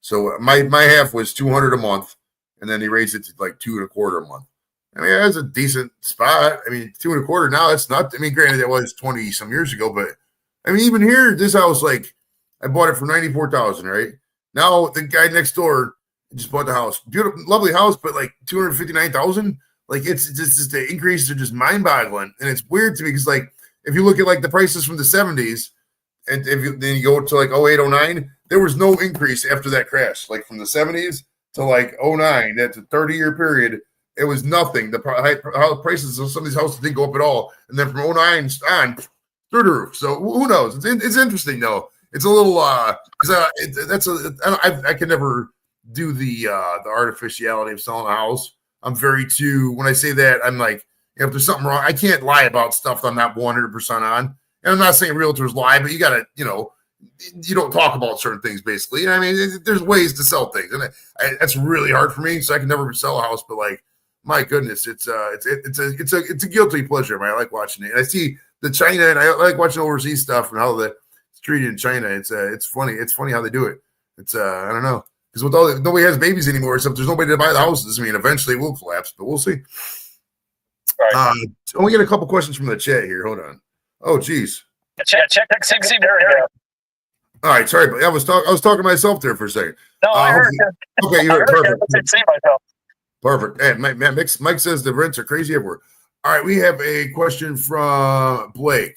So my half was $200 a month, and then he raised it to like $225 a month. I mean, that's a decent spot. I mean, $225 now. That's not. I mean, granted, that was 20 some years ago, but I mean, even here, this house, like, I bought it for $94,000. Right now, the guy next door just bought the house. Beautiful, lovely house, but like $259,000. Like it's just the increases are just mind-boggling, and it's weird to me because like if you look at like the prices from the 70s, and then you go to like 08, 09, there was no increase after that crash. Like from the 70s to like 09, that's a 30-year period. It was nothing. How the prices of some of these houses didn't go up at all, and then from 09 on through the roof. So who knows? It's interesting though. It's a little because I can never do the artificiality of selling a house. I'm when I say that, I'm like, if there's something wrong, I can't lie about stuff that I'm not 100% on. And I'm not saying realtors lie, but you got to, you don't talk about certain things basically. I mean, there's ways to sell things, and that's really hard for me. So I can never sell a house, but like, my goodness, it's a guilty pleasure, man. I like watching it. And I see the China, and I like watching overseas stuff and how it's treated in China. It's funny. It's funny how they do it. It's I don't know. Because nobody has babies anymore, so if there's nobody to buy the houses, I mean, eventually it will collapse, but we'll see. All right. We get a couple questions from the chat here. Hold on. Oh, geez. Check. All right, sorry, but I was talking to myself there for a second. No, I heard. Okay, you heard. Perfect. I didn't see myself. Perfect. Hey, man, Mike says the rents are crazy everywhere. All right, we have a question from Blake.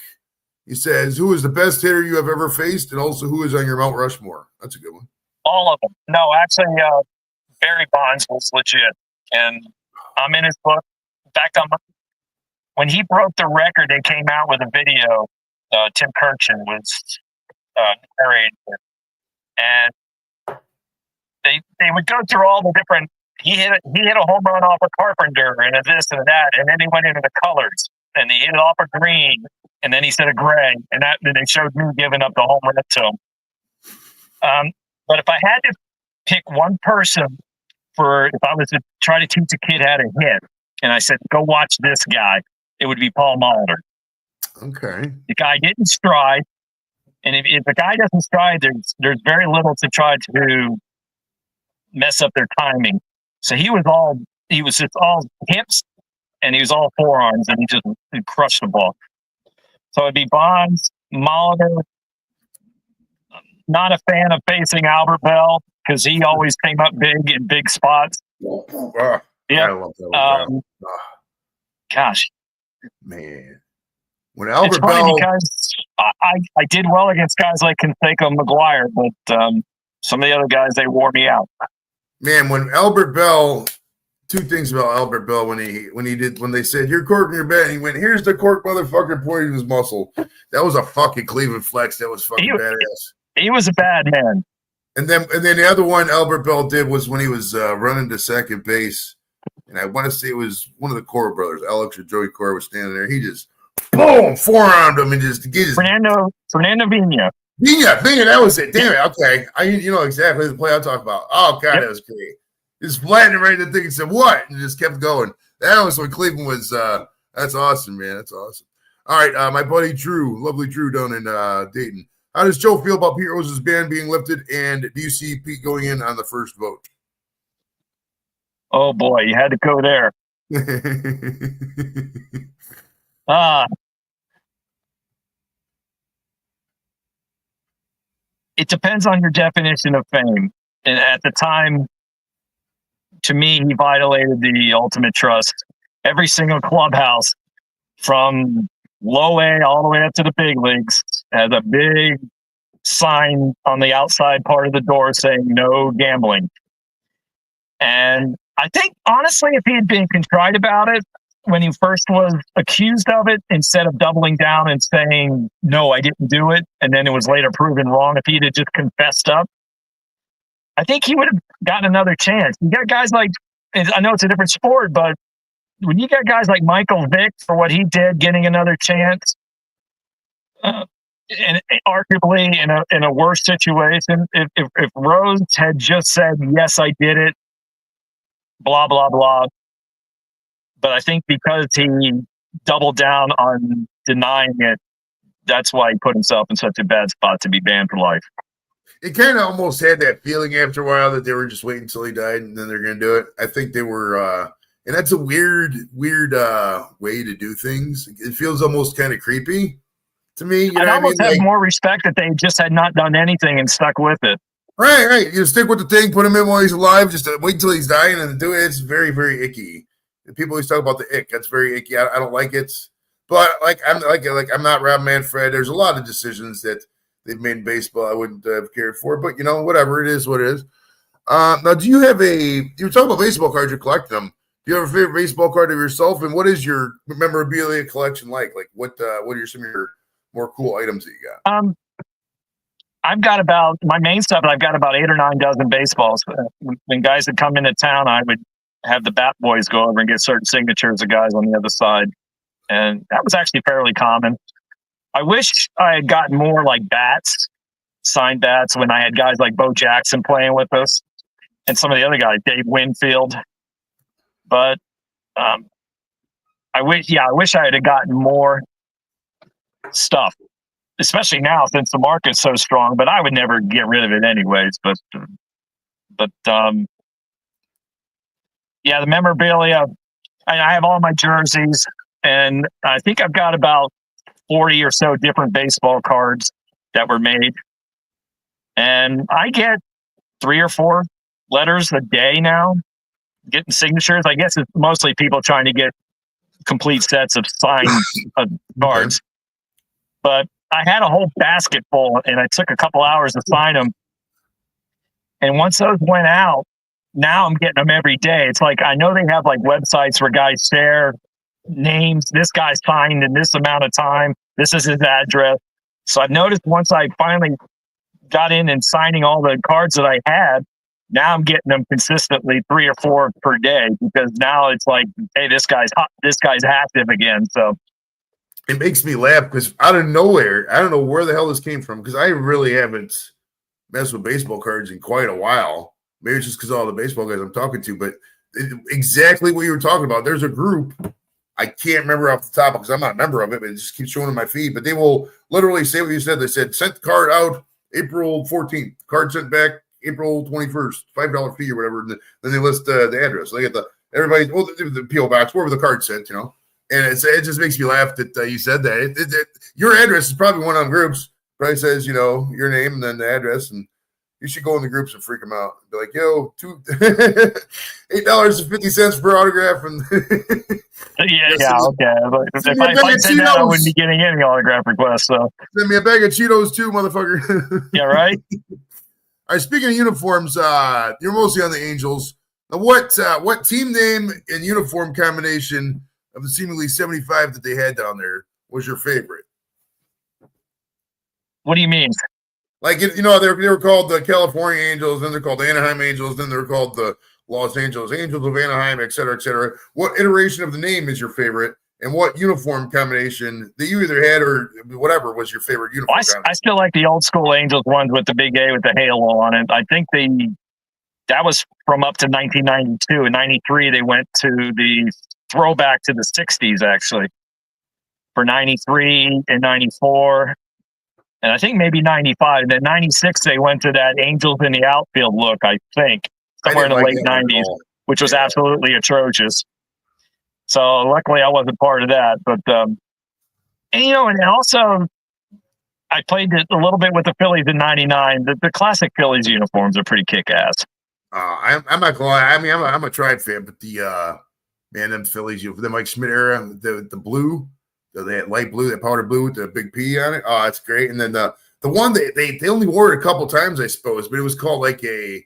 He says, "Who is the best hitter you have ever faced, and also who is on your Mount Rushmore?" That's a good one. All of them. No, actually, Barry Bonds was legit, and I'm in his book. In fact, when he broke the record, they came out with a video. Tim Kirchin was narrated it. And they would go through all the different. He hit a home run off a Carpenter and a this and a that, and then he went into the colors and he hit it off a green, and then he said a gray, and then they showed me giving up the home run to him. But if I had to pick one person if I was to try to teach a kid how to hit, and I said, go watch this guy, it would be Paul Molitor. Okay. The guy didn't stride, and if the guy doesn't stride, there's very little to try to mess up their timing. So he was just all hips, and he was all forearms, and he crushed the ball. So it'd be Bonds, Molitor. Not a fan of facing Albert Bell because he always came up big in big spots. Yeah, I love that. Gosh, man, when Albert it's funny Bell, because I did well against guys like Canseco McGuire, but some of the other guys, they wore me out. Man, when Albert Bell, two things about Albert Bell when they said you're corking your bat, and he went, here's the cork, motherfucker, pointing his muscle. That was a fucking Cleveland flex. That was fucking badass. He was a bad man. And then the other one Albert Bell did was when he was running to second base, and I want to say it was one of the Cora brothers, Alex or Joey Cora, was standing there. He just boom forearmed him and just Fernando Vina. Vina, that was it. Damn it. Okay, you know exactly the play I'm talking about. Oh god, yep. That was great. Just flattened it right in the thing and said what, and just kept going. That was when Cleveland was. That's awesome, man. That's awesome. All right, my buddy Drew, lovely Drew down in Dayton. How does Joe feel about Pete Rose's ban being lifted, and do you see Pete going in on the first vote? Oh, boy, you had to go there. It depends on your definition of fame. And at the time, to me, he violated the ultimate trust. Every single clubhouse from low A all the way up to the big leagues has a big sign on the outside part of the door saying no gambling. And I think, honestly, if he had been contrite about it when he first was accused of it, instead of doubling down and saying, no, I didn't do it, and then it was later proven wrong, if he'd have just confessed up, I think he would have gotten another chance. You got guys like, I know it's a different sport, but when you got guys like Michael Vick for what he did, getting another chance, and arguably in a worse situation, if Rose had just said, yes, I did it, blah, blah, blah. But I think because he doubled down on denying it, that's why he put himself in such a bad spot to be banned for life. It kind of almost had that feeling after a while that they were just waiting until he died and then they're going to do it. I think they were, and that's a weird way to do things. It feels almost kind of creepy to me. You know I almost have like, more respect that they just had not done anything and stuck with it. Right. You stick with the thing, put him in while he's alive, just wait until he's dying and do it. It's very, very icky. And people always talk about the ick. That's very icky. I don't like it. But I'm not Rob Manfred. There's a lot of decisions that they've made in baseball I wouldn't have cared for. But, whatever. It is what it is. Now, do you have you were talking about baseball cards, you're collecting them. Do you have a favorite baseball card of yourself? And what is your memorabilia collection like? Like, what are some of your more cool items that you got? I've got about my main stuff. I've got about 8 or 9 dozen baseballs. When guys would come into town, I would have the bat boys go over and get certain signatures of guys on the other side, and that was actually fairly common. I wish I had gotten more like bats, signed bats, when I had guys like Bo Jackson playing with us, and some of the other guys, Dave Winfield. But I wish I had gotten more stuff. Especially now since the market's so strong, but I would never get rid of it anyways. But the memorabilia, I have all my jerseys, and I think I've got about 40 or so different baseball cards that were made. And I get 3 or 4 letters a day now, getting signatures. I guess it's mostly people trying to get complete sets of signed cards. But I had a whole basket full, and it took a couple hours to sign them. And once those went out, now I'm getting them every day. It's like, I know they have like websites where guys share names. This guy signed in this amount of time. This is his address. So I've noticed once I finally got in and signing all the cards that I had, now I'm getting them consistently 3 or 4 per day, because now it's like, hey, this guy's hot, this guy's active again. So it makes me laugh because out of nowhere, I don't know where the hell this came from, because I really haven't messed with baseball cards in quite a while. Maybe it's just because all the baseball guys I'm talking to, but exactly what you were talking about. There's a group, I can't remember off the top because I'm not a member of it, but it just keeps showing in my feed. But they will literally say what you said. They said, sent the card out April 14th, card sent back April 21st, $5 fee or whatever. And then they list the address. They get the PO box, wherever the card sent, you know. And it just makes me laugh that you said that. Your address is probably one of them groups. Probably says, you know, your name and then the address, and you should go in the groups and freak them out. Be like, yo, $8.50 per autograph, and yeah, okay. But if I said that, I wouldn't be getting any autograph requests. So send me a bag of Cheetos too, motherfucker. Yeah, right. All right. Speaking of uniforms, you're mostly on the Angels. Now, what team name and uniform combination of the seemingly 75 that they had down there was your favorite? What do you mean? Like, you know, they were called the California Angels, then they're called the Anaheim Angels, then they're called the Los Angeles Angels of Anaheim, et cetera, et cetera. What iteration of the name is your favorite, and what uniform combination that you either had or whatever was your favorite uniform? I still like the old school Angels ones with the big A with the halo on it. I think that was from up to 1992. In 93, they went to the throwback to the 60s, actually, for 93 and 94. And I think maybe 95. And then 96, they went to that Angels in the outfield look, I think, somewhere in the late 90s, which was absolutely atrocious. So luckily I wasn't part of that. But, and also I played a little bit with the Phillies in 99. The classic Phillies uniforms are pretty kick-ass. I'm not going to lie. I mean, I'm a Tribe fan, but them Phillies, the Mike Schmidt era, the blue, that light blue, that powder blue with the big P on it. Oh, it's great. And then the one they only wore it a couple times, I suppose, but it was called like a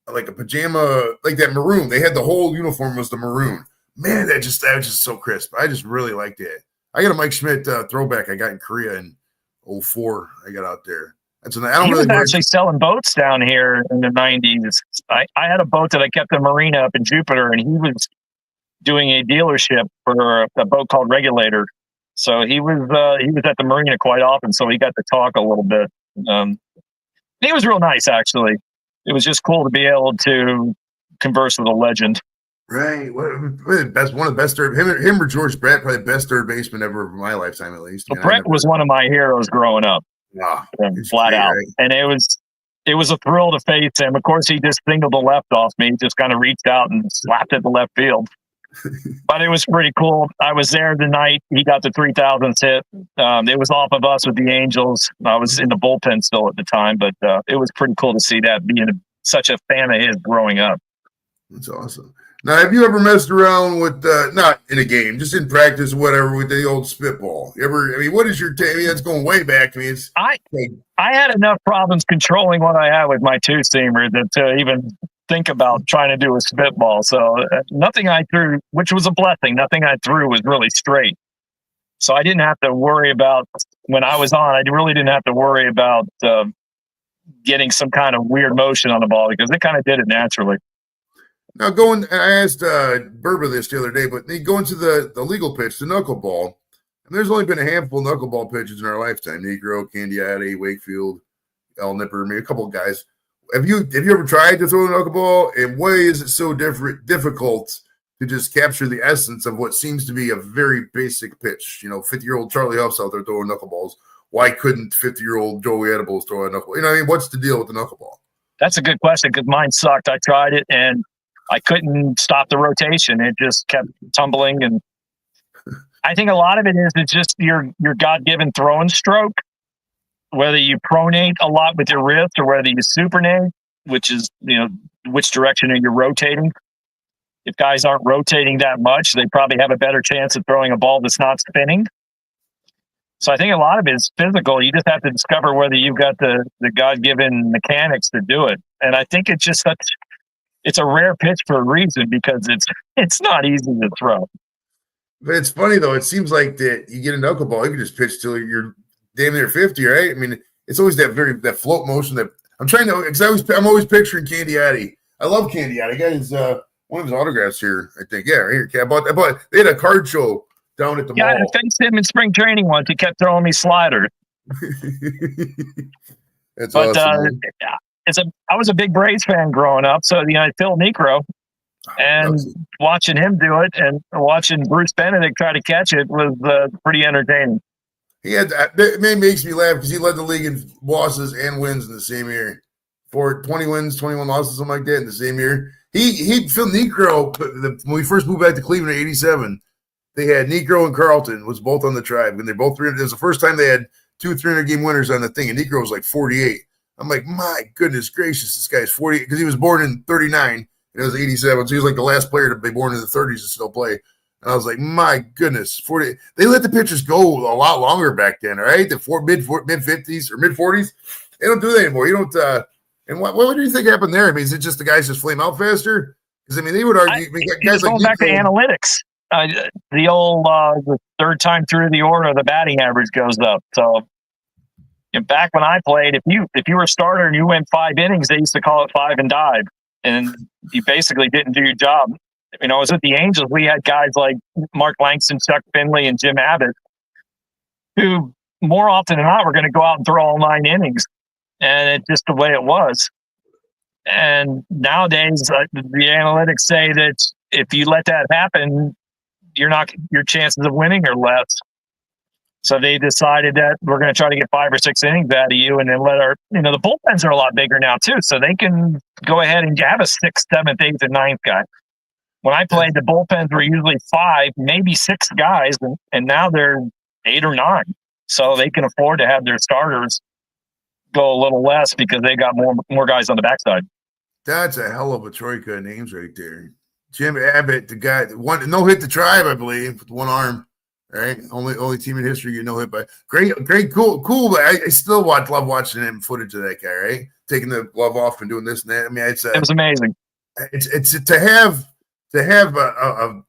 pajama, like that maroon. They had the whole uniform was the maroon. Man, that was just so crisp. I just really liked it. I got a Mike Schmidt throwback I got in Korea in 04. I got out there. He was actually selling boats down here in the 90s. I had a boat that I kept in marina up in Jupiter, and he was doing a dealership for a boat called Regulator. So he was at the marina quite often, so he got to talk a little bit. He was real nice, actually. It was just cool to be able to converse with a legend. Right. One of the best him or George Brett, probably the best third baseman ever of my lifetime, at least. Well, Brett was one of my heroes growing up. Flat out. Right? And it was a thrill to face him. Of course, he just singled the left off me. He just kind of reached out and slapped at the left field. But it was pretty cool. I was there the night he got the 3,000th hit. It was off of us with the Angels. I was in the bullpen still at the time, but it was pretty cool to see that, being such a fan of his growing up. That's awesome. Now, have you ever messed around with, not in a game, just in practice, whatever, with the old spitball? What is your take? I mean, that's going way back. I mean, I had enough problems controlling what I had with my two-seamer to even think about trying to do a spitball. So nothing I threw, which was a blessing, nothing I threw was really straight. So I didn't have to worry about, when I was on, I really didn't have to worry about getting some kind of weird motion on the ball, because it kind of did it naturally. Now, I asked Burba this the other day, but they go into the legal pitch, the knuckleball, and there's only been a handful of knuckleball pitches in our lifetime. Negro, Candiate, Wakefield, El Nipper, maybe a couple of guys. Have you ever tried to throw a knuckleball? And why is it so difficult to just capture the essence of what seems to be a very basic pitch? 50-year-old Charlie Huff's out there throwing knuckleballs. Why couldn't 50-year-old Joey Edibles throw a knuckleball? What's the deal with the knuckleball? That's a good question, because mine sucked. I tried it, and I couldn't stop the rotation. It just kept tumbling. And I think a lot of it is it's just your God-given throwing stroke, whether you pronate a lot with your wrist or whether you supinate, which is, which direction are you rotating. If guys aren't rotating that much, they probably have a better chance of throwing a ball that's not spinning. So I think a lot of it is physical. You just have to discover whether you've got the God-given mechanics to do it. And I think it's just it's a rare pitch for a reason, because it's not easy to throw. But it's funny, though. It seems like that you get a knuckleball, you can just pitch till you're damn near 50, right? I mean, it's always that float motion that I'm trying to, because I'm always picturing Candy Addy. I love Candy Addy. I got his one of his autographs here, I think. Yeah, right here. I bought they had a card show down at the mall. I faced him in spring training once. He kept throwing me sliders. That's but awesome. I was a big Braves fan growing up, so Phil Niekro, and watching him do it and watching Bruce Benedict try to catch it was pretty entertaining. It makes me laugh because he led the league in losses and wins in the same year. For 20 wins, 21 losses, something like that in the same year. Phil Niekro, when we first moved back to Cleveland in 87, they had Niekro and Carlton was both on the Tribe. And they both 300. It was the first time they had 2 300-game winners on the thing. And Niekro was like 48. I'm like, my goodness gracious, this guy's 40 because he was born in 39 and it was 87. So he was like the last player to be born in the 30s to still play. And I was like, my goodness, 40. They let the pitchers go a lot longer back then, right? The mid 50s or mid 40s. They don't do that anymore. You don't. And what do you think happened there? I mean, is it just the guys just flame out faster? Because I mean, they would argue. Guys going back to analytics. The old the third time through the order, the batting average goes up. So back when I played, if you were a starter and you went 5 innings, they used to call it 5 and dive, and you basically didn't do your job. I was at the Angels. We had guys like Mark Langston, Chuck Finley, and Jim Abbott, who more often than not were going to go out and throw all 9 innings, and it's just the way it was. And nowadays, the analytics say that if you let that happen, your chances of winning are less. So they decided that we're going to try to get 5 or 6 innings out of you, and then let the bullpens are a lot bigger now too, so they can go ahead and have a 6th, 7th, 8th, and 9th guy. When I played, the bullpens were usually 5, maybe 6 guys, and now they're 8 or 9. So they can afford to have their starters go a little less because they got more guys on the backside. That's a hell of a troika of names right there. Jim Abbott, the guy that no hit the Tribe, I believe, with 1 arm. Right, only team in history you know hit by. Great, cool. But I still love watching him footage of that guy. Right, taking the glove off and doing this and that. I mean, it was amazing. It's to have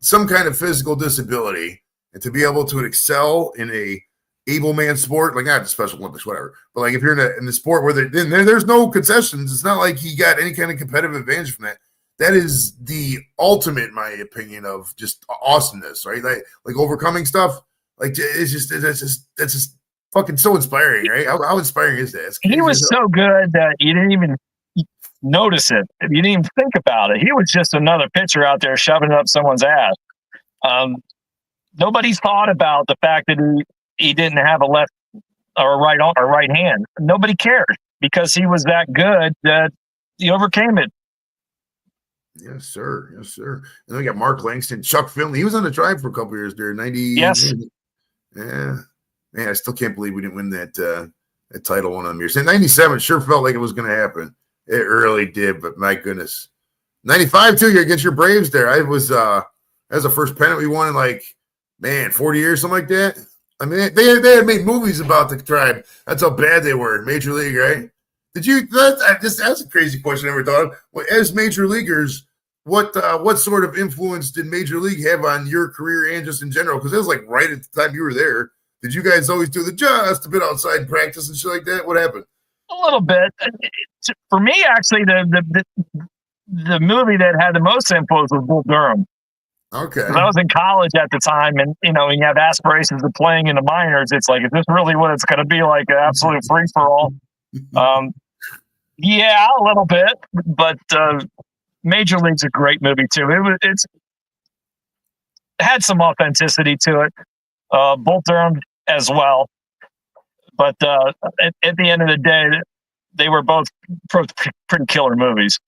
some kind of physical disability and to be able to excel in a able man sport, like not the Special Olympics, whatever. But like if you're in the sport where there's no concessions, it's not like he got any kind of competitive advantage from that. That is the ultimate, in my opinion, of just awesomeness, right? Like overcoming stuff. Like it's just fucking so inspiring, right? How inspiring is that? He was so good that you didn't even notice it. You didn't even think about it. He was just another pitcher out there shoving it up someone's ass. Nobody's thought about the fact that he didn't have a left or a right hand. Nobody cared because he was that good that he overcame it. Yes, sir. And then we got Mark Langston, Chuck Finley. He was on the Tribe for a couple years there. 90. Yes. Yeah. Man, I still can't believe we didn't win that title one of them years. In 97, sure felt like it was going to happen. It really did, but my goodness. 95 too, against your Braves there. That was the first pennant we won in 40 years, something like that. I mean, they had made movies about the Tribe. That's how bad they were. Major League, right? That's a crazy question I never thought of. Well, as major leaguers, what sort of influence did Major League have on your career and just in general? Because it was like right at the time you were there. Did you guys always do just a bit outside practice and shit like that? What happened? A little bit. For me, actually, the movie that had the most influence was Bull Durham. Okay. I was in college at the time, and when you have aspirations of playing in the minors, it's like, is this really what it's going to be like? An absolute free for all. Yeah, a little bit, but Major League's a great movie too. It had some authenticity to it. Bull Durham as well, but at the end of the day, they were both pretty killer movies.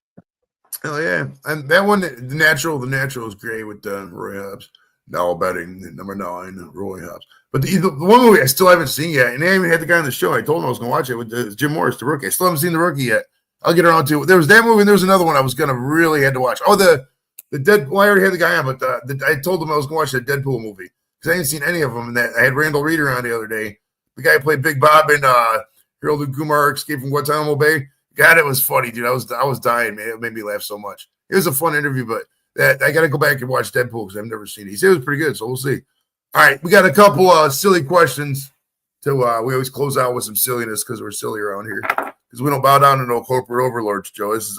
Hell yeah, and that one, the natural is great with Roy Hobbs. Now betting number 9, Roy Hobbs. But the one movie I still haven't seen yet, and I even had the guy on the show. I told him I was going to watch it with Jim Morris, the rookie. I still haven't seen the rookie yet. I'll get around to it. There was that movie, and there was another one I was going to really had to watch. Oh, the Deadpool. Well, I already had the guy on, but I told him I was going to watch the Deadpool movie because I hadn't seen any of them. And I had Randall Reeder on the other day. The guy who played Big Bob in Harold and Kumar Escape from Guantanamo Bay. God, it was funny, dude. I was dying, man. It made me laugh so much. It was a fun interview, but I got to go back and watch Deadpool because I've never seen it. He said it was pretty good, so we'll see. All right, we got a couple silly questions to we always close out with some silliness because we're silly around here. Because we don't bow down to no corporate overlords, Joe. This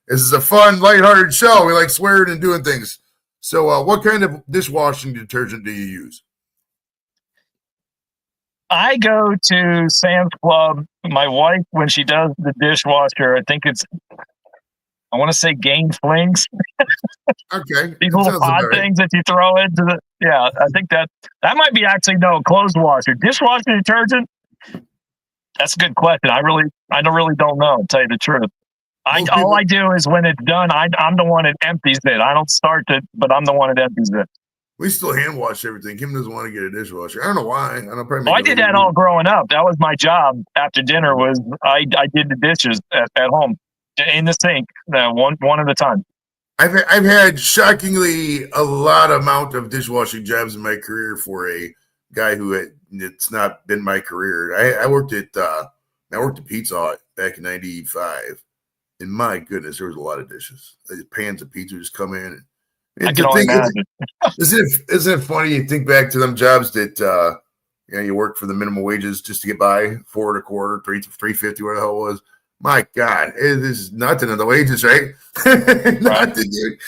is a fun, lighthearted show. We like swearing and doing things. So, what kind of dishwashing detergent do you use? I go to Sam's Club. My wife, when she does the dishwasher, I think I want to say Gain Flings. Okay. These little pod things that you throw into the. Yeah, I think that might be actually clothes washer. Dishwasher detergent. That's a good question. I really don't know, to tell you the truth. All I do is when it's done, I'm the one that empties it. I don't start it, but I'm the one that empties it. We still hand wash everything. Kim doesn't want to get a dishwasher. I don't know why. I did that all growing up. That was my job after dinner. Was I did the dishes at home in the sink, one at a time. I've had shockingly a lot amount of dishwashing jobs in my career for a guy it's not been my career. I worked at Pizza Hut back in '95, and my goodness, there was a lot of dishes. Pans of pizza just come in. I can only imagine. Isn't it funny? You think back to them jobs that you work for the minimum wages just to get by, $4 a quarter, $3.50, where the hell it was. My God, this is nothing on the wages, right? Nothing, dude.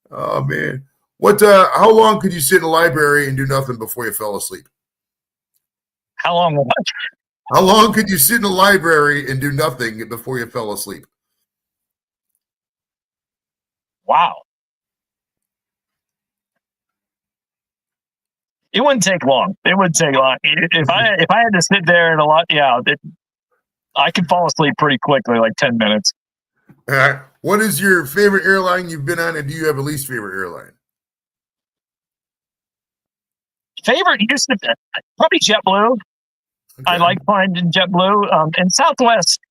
Oh man, how long could you sit in a library and do nothing before you fell asleep? How long? What? How long could you sit in a library and do nothing before you fell asleep? Wow. It wouldn't take long. If I had to sit there and I could fall asleep pretty quickly, like 10 minutes. All right. What is your favorite airline you've been on, and do you have a least favorite airline? Favorite used to be probably JetBlue. Okay. I like flying in JetBlue. And Southwest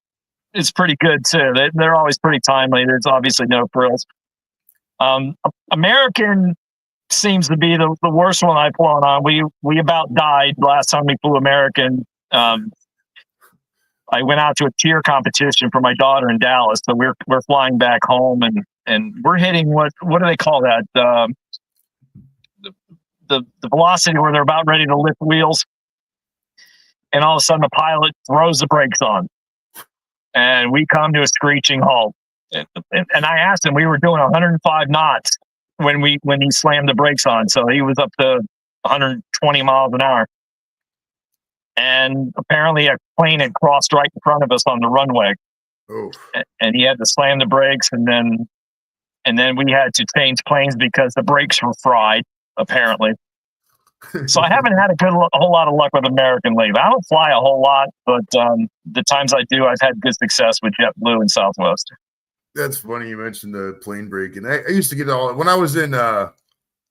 is pretty good too. They're always pretty timely. There's obviously no frills. American seems to be the worst one I've flown on. We about died last time we flew American. I went out to a cheer competition for my daughter in Dallas, so we're flying back home and we're hitting what do they call that? The velocity where they're about ready to lift wheels, and all of a sudden the pilot throws the brakes on, and we come to a screeching halt. And I asked him, we were doing 105 knots when he slammed the brakes on, so he was up to 120 miles an hour. And apparently a plane had crossed right in front of us on the runway. Oof. And he had to slam the brakes, and then we had to change planes because the brakes were fried, apparently. So I haven't had a whole lot of luck with American lately. I don't fly a whole lot, but the times I do, I've had good success with JetBlue and Southwest. That's funny you mentioned the plane break. And I used to get when I was in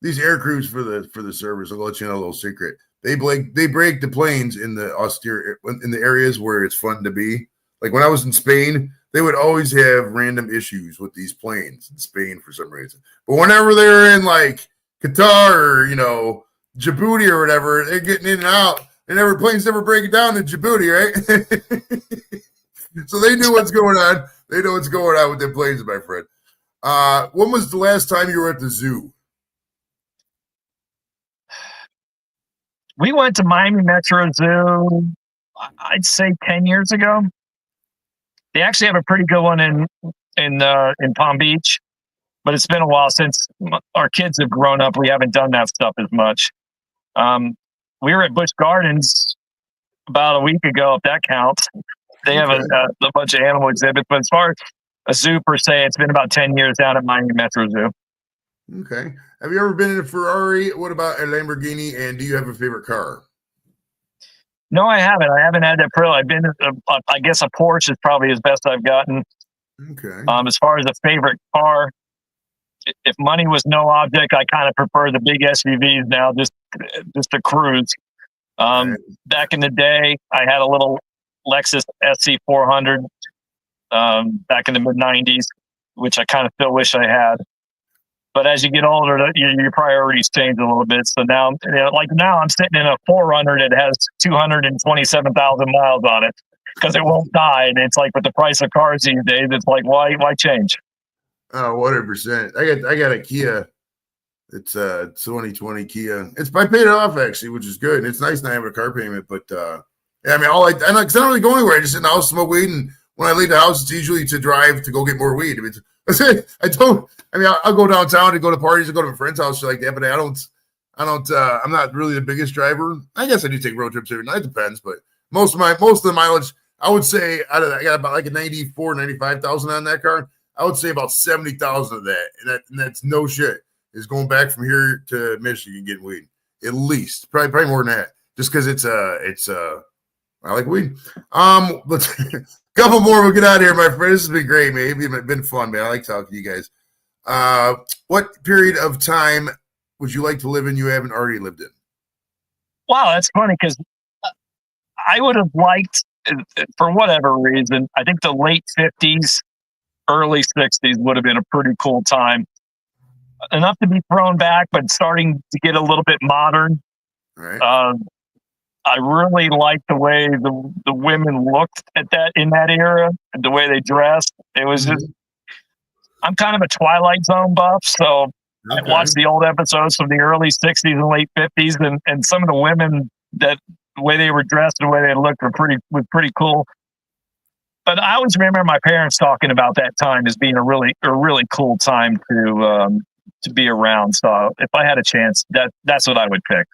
these air crews for the service. I'll let you know a little secret. They break the planes in the austere in the areas where it's fun to be. Like when I was in Spain, they would always have random issues with these planes in Spain for some reason. But whenever they were in like Qatar or Djibouti or whatever, they're getting in and out, and planes never break it down in Djibouti, right? So they knew what's going on. They know what's going on with their planes, my friend. When was the last time you were at the zoo? We went to Miami Metro Zoo, I'd say 10 years ago. They actually have a pretty good one in Palm Beach, but it's been a while since our kids have grown up. We haven't done that stuff as much. We were at Busch Gardens about a week ago, if that counts. They have a bunch of animal exhibits, but as far as a zoo per se, it's been about 10 years down at Miami Metro Zoo. Okay. Have you ever been in a Ferrari? What about a Lamborghini? And do you have a favorite car? No, I haven't. I haven't had that privilege. I've been, I guess a Porsche is probably as best I've gotten. Okay. As far as a favorite car, if money was no object, I kind of prefer the big SUVs now, just to cruise. Back in the day, I had a little Lexus SC400 back in the mid-90s, which I kind of still wish I had. But as you get older, your priorities change a little bit. So now, now I'm sitting in a 4Runner that has 227,000 miles on it because it won't die. And it's like with the price of cars these days, it's like, why change? Oh, 100%. I got a Kia. It's a 2020 Kia. I paid it off actually, which is good. It's nice not having a car payment, but Yeah, I mean, cause I don't really go anywhere. I just sit in the house, smoke weed, and when I leave the house, it's usually to drive to go get more weed. I mean, that's it. I'll go downtown to go to parties, or go to a friend's house, shit like that. But I'm not really the biggest driver. I guess I do take road trips every night. It depends, but most of the mileage, I would say, I got about like a 95,000 on that car. I would say about 70,000 of that, and that's no shit, is going back from here to Michigan getting weed. At least, probably more than that, just because it's I like weed. Let's couple more. We'll get out of here, my friend. This has been great, man. It's been fun, man. I like talking to you guys. What period of time would you like to live in you haven't already lived in? Wow, that's funny because I would have liked, for whatever reason, I think the late 50s, early 60s would have been a pretty cool time. Enough to be thrown back, but starting to get a little bit modern. Right. I really liked the way the women looked in that era, and the way they dressed. It was just, I'm kind of a Twilight Zone buff, so I watched the old episodes from the early 60s and late 50s, and some of the women, that the way they were dressed and the way they looked was pretty cool. But I always remember my parents talking about that time as being a really cool time to be around. So if I had a chance, that's what I would pick.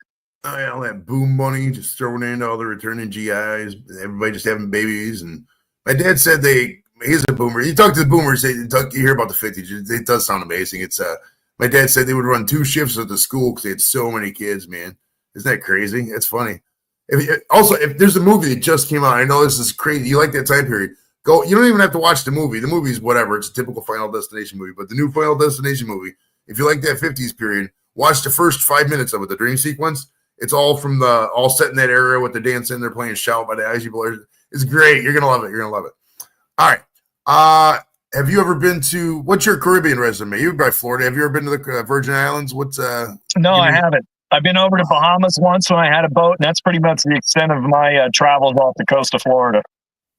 Oh, yeah, all that boom money just thrown into all the returning GIs, everybody just having babies. And my dad said he's a boomer. You talk to the boomers, you hear about the 50s. It does sound amazing. It's my dad said they would run 2 shifts at the school because they had so many kids, man. Isn't that crazy? It's funny. If there's a movie that just came out, I know this is crazy. You like that time period. Go. You don't even have to watch the movie. The movie's whatever. It's a typical Final Destination movie. But the new Final Destination movie, if you like that 50s period, watch the first 5 minutes of it, the dream sequence. It's all all set in that area with the dancing. They're playing Shout by the Isley Brothers. It's great. You're gonna love it. You're gonna love it. All right. Have you ever been to? What's your Caribbean resume? You're by Florida. Have you ever been to the Virgin Islands? No, I haven't. I've been over to Bahamas once when I had a boat, and that's pretty much the extent of my travels off the coast of Florida.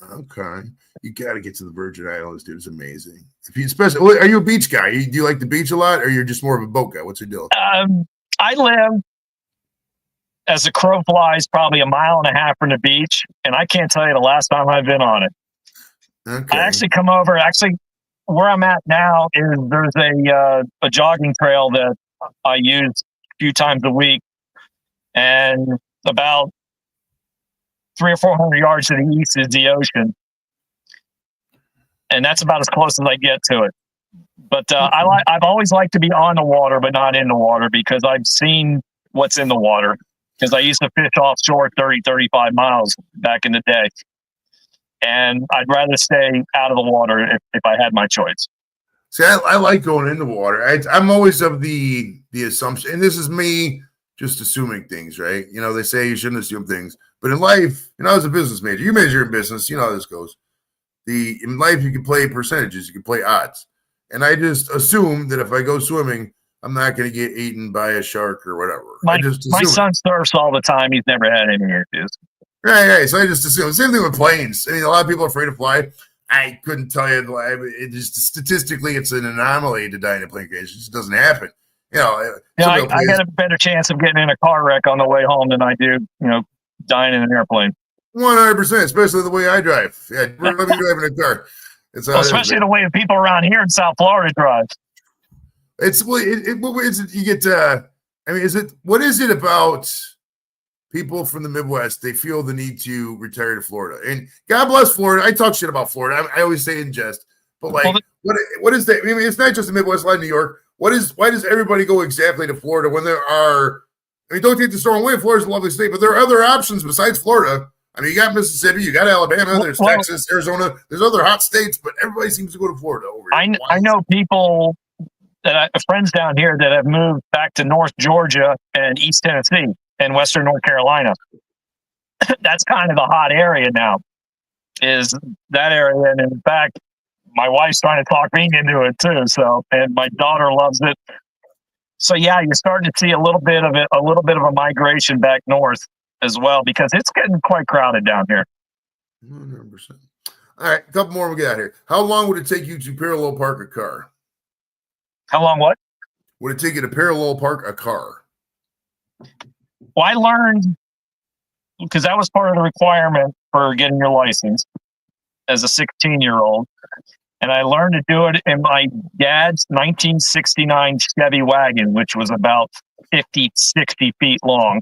Okay, you got to get to the Virgin Islands, dude. It's amazing. Especially, are you a beach guy? Do you like the beach a lot, or you're just more of a boat guy? What's your deal? I live, as the crow flies, probably 1.5 miles from the beach, and I can't tell you the last time I've been on it. Okay. I actually come over. Where I'm at now is there's a jogging trail that I use a few times a week, and about 300 or 400 yards to the east is the ocean, and that's about as close as I get to it. But I've always liked to be on the water, but not in the water, because I've seen what's in the water. Because I used to fish offshore 30, 35 miles back in the day. And I'd rather stay out of the water if I had my choice. See, I like going in the water. I'm always of the assumption, and this is me just assuming things, right? You know, they say you shouldn't assume things. But in life, as a business major, you major in business, you know how this goes. In life, you can play percentages, you can play odds. And I just assume that if I go swimming, I'm not going to get eaten by a shark or whatever. My son surfs all the time. He's never had any issues. Right. So I just assume. Same thing with planes. I mean, a lot of people are afraid to fly. I couldn't tell you. It just statistically, it's an anomaly to die in a plane crash. It just doesn't happen. I got a better chance of getting in a car wreck on the way home than I do, dying in an airplane. 100%, especially the way I drive. Yeah, let me drive in a car. Especially the way people around here in South Florida drive. What is it? You get. What is it about people from the Midwest? They feel the need to retire to Florida, and God bless Florida. I talk shit about Florida. I always say in jest, but what is that? I mean, it's not just the Midwest, like New York. Why does everybody go exactly to Florida when there are? I mean, don't take the storm away. Florida's a lovely state, but there are other options besides Florida. I mean, you got Mississippi, you got Alabama, there's Texas, Arizona, there's other hot states, but everybody seems to go to Florida over here. I know people friends down here that have moved back to North Georgia and East Tennessee and Western North Carolina. That's kind of the hot area now, is that area. And in fact, my wife's trying to talk me into it too. So, and my daughter loves it. So yeah, you're starting to see a little bit of a migration back north as well, because it's getting quite crowded down here. 100%. All right, a couple more. We'll get out of here. How long would it take you to parallel park a car? How long what? Would it take you to parallel park a car? Well, I learned because that was part of the requirement for getting your license as a 16-year-old. And I learned to do it in my dad's 1969 Chevy wagon, which was about 50, 60 feet long.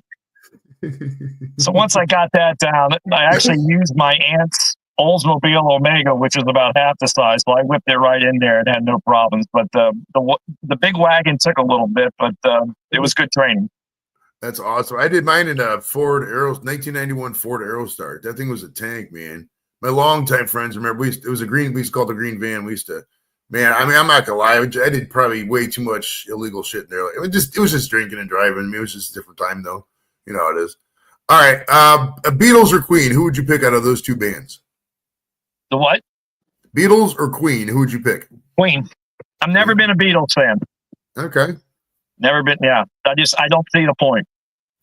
So once I got that down, I actually used my aunt's Oldsmobile Omega, which is about half the size. So I whipped it right in there and had no problems. But the big wagon took a little bit, but it was good training. That's awesome. I did mine in a Ford 1991 Ford Aerostar. That thing was a tank, man. My longtime friends remember it was a green. We used to call it the green van. We used to, man. I mean, I'm not gonna lie. I did probably way too much illegal shit in there. It was just drinking and driving. I mean, it was just a different time, though. You know how it is. All right, Beatles or Queen? Who would you pick out of those two bands? The what? Beatles or Queen? Who would you pick? Queen. I've never been a Beatles fan. Okay. Never been. Yeah, I don't see the point.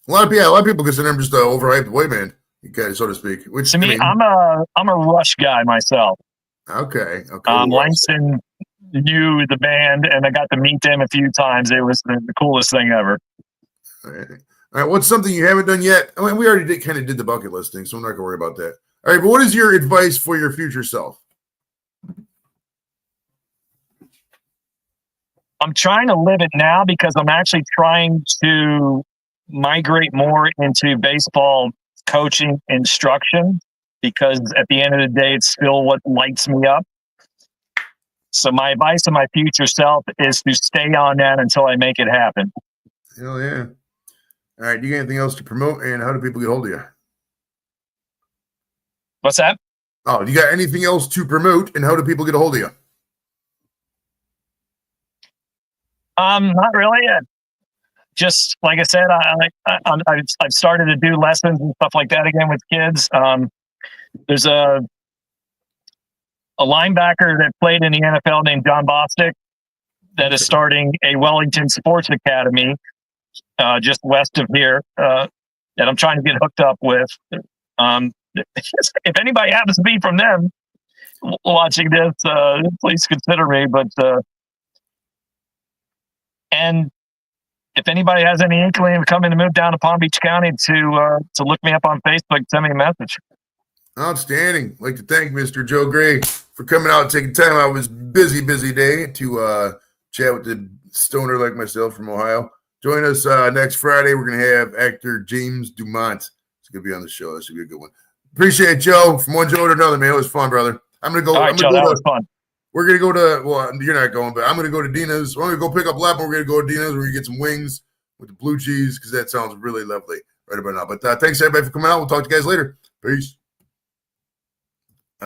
A lot of people consider him just an overhyped boy band, so to speak. Which to me, I'm a Rush guy myself. Okay. Langston knew the band, and I got to meet them a few times. It was the coolest thing ever. All right. What's something you haven't done yet? I mean, we already did the bucket list thing, so I'm not gonna worry about that. All right, but what is your advice for your future self? I'm trying to live it now because I'm actually trying to migrate more into baseball coaching instruction, because at the end of the day, it's still what lights me up. So my advice to my future self is to stay on that until I make it happen. Hell yeah. All right. Do you got anything else to promote, and how do people get hold of you? What's that? Oh, do you got anything else to promote, and how do people get a hold of you? Not really. Just like I said, I've started to do lessons and stuff like that again with kids. There's a linebacker that played in the NFL named John Bostic that is starting a Wellington Sports Academy just west of here that I'm trying to get hooked up with. If anybody happens to be from them watching this, please consider me. But and if anybody has any inkling of coming to move down to Palm Beach County, to look me up on Facebook, send me a message. Outstanding. I'd like to thank Mr. Joe Grahe for coming out and taking time out of his busy day to chat with the stoner like myself from Ohio. Join us next Friday. We're going to have actor James Dumont. He's going to be on the show. That should be a good one. Appreciate it, Joe. From one Joe to another, man. It was fun, brother. I'm going to go. All right, Joe, that was fun. We're going to go to, well, you're not going, but I'm going to go to Dina's. I'm going to go pick up Lap, and we're going to go to Dina's. We're going to get some wings with the blue cheese, because that sounds really lovely right about now. But thanks, everybody, for coming out. We'll talk to you guys later. Peace.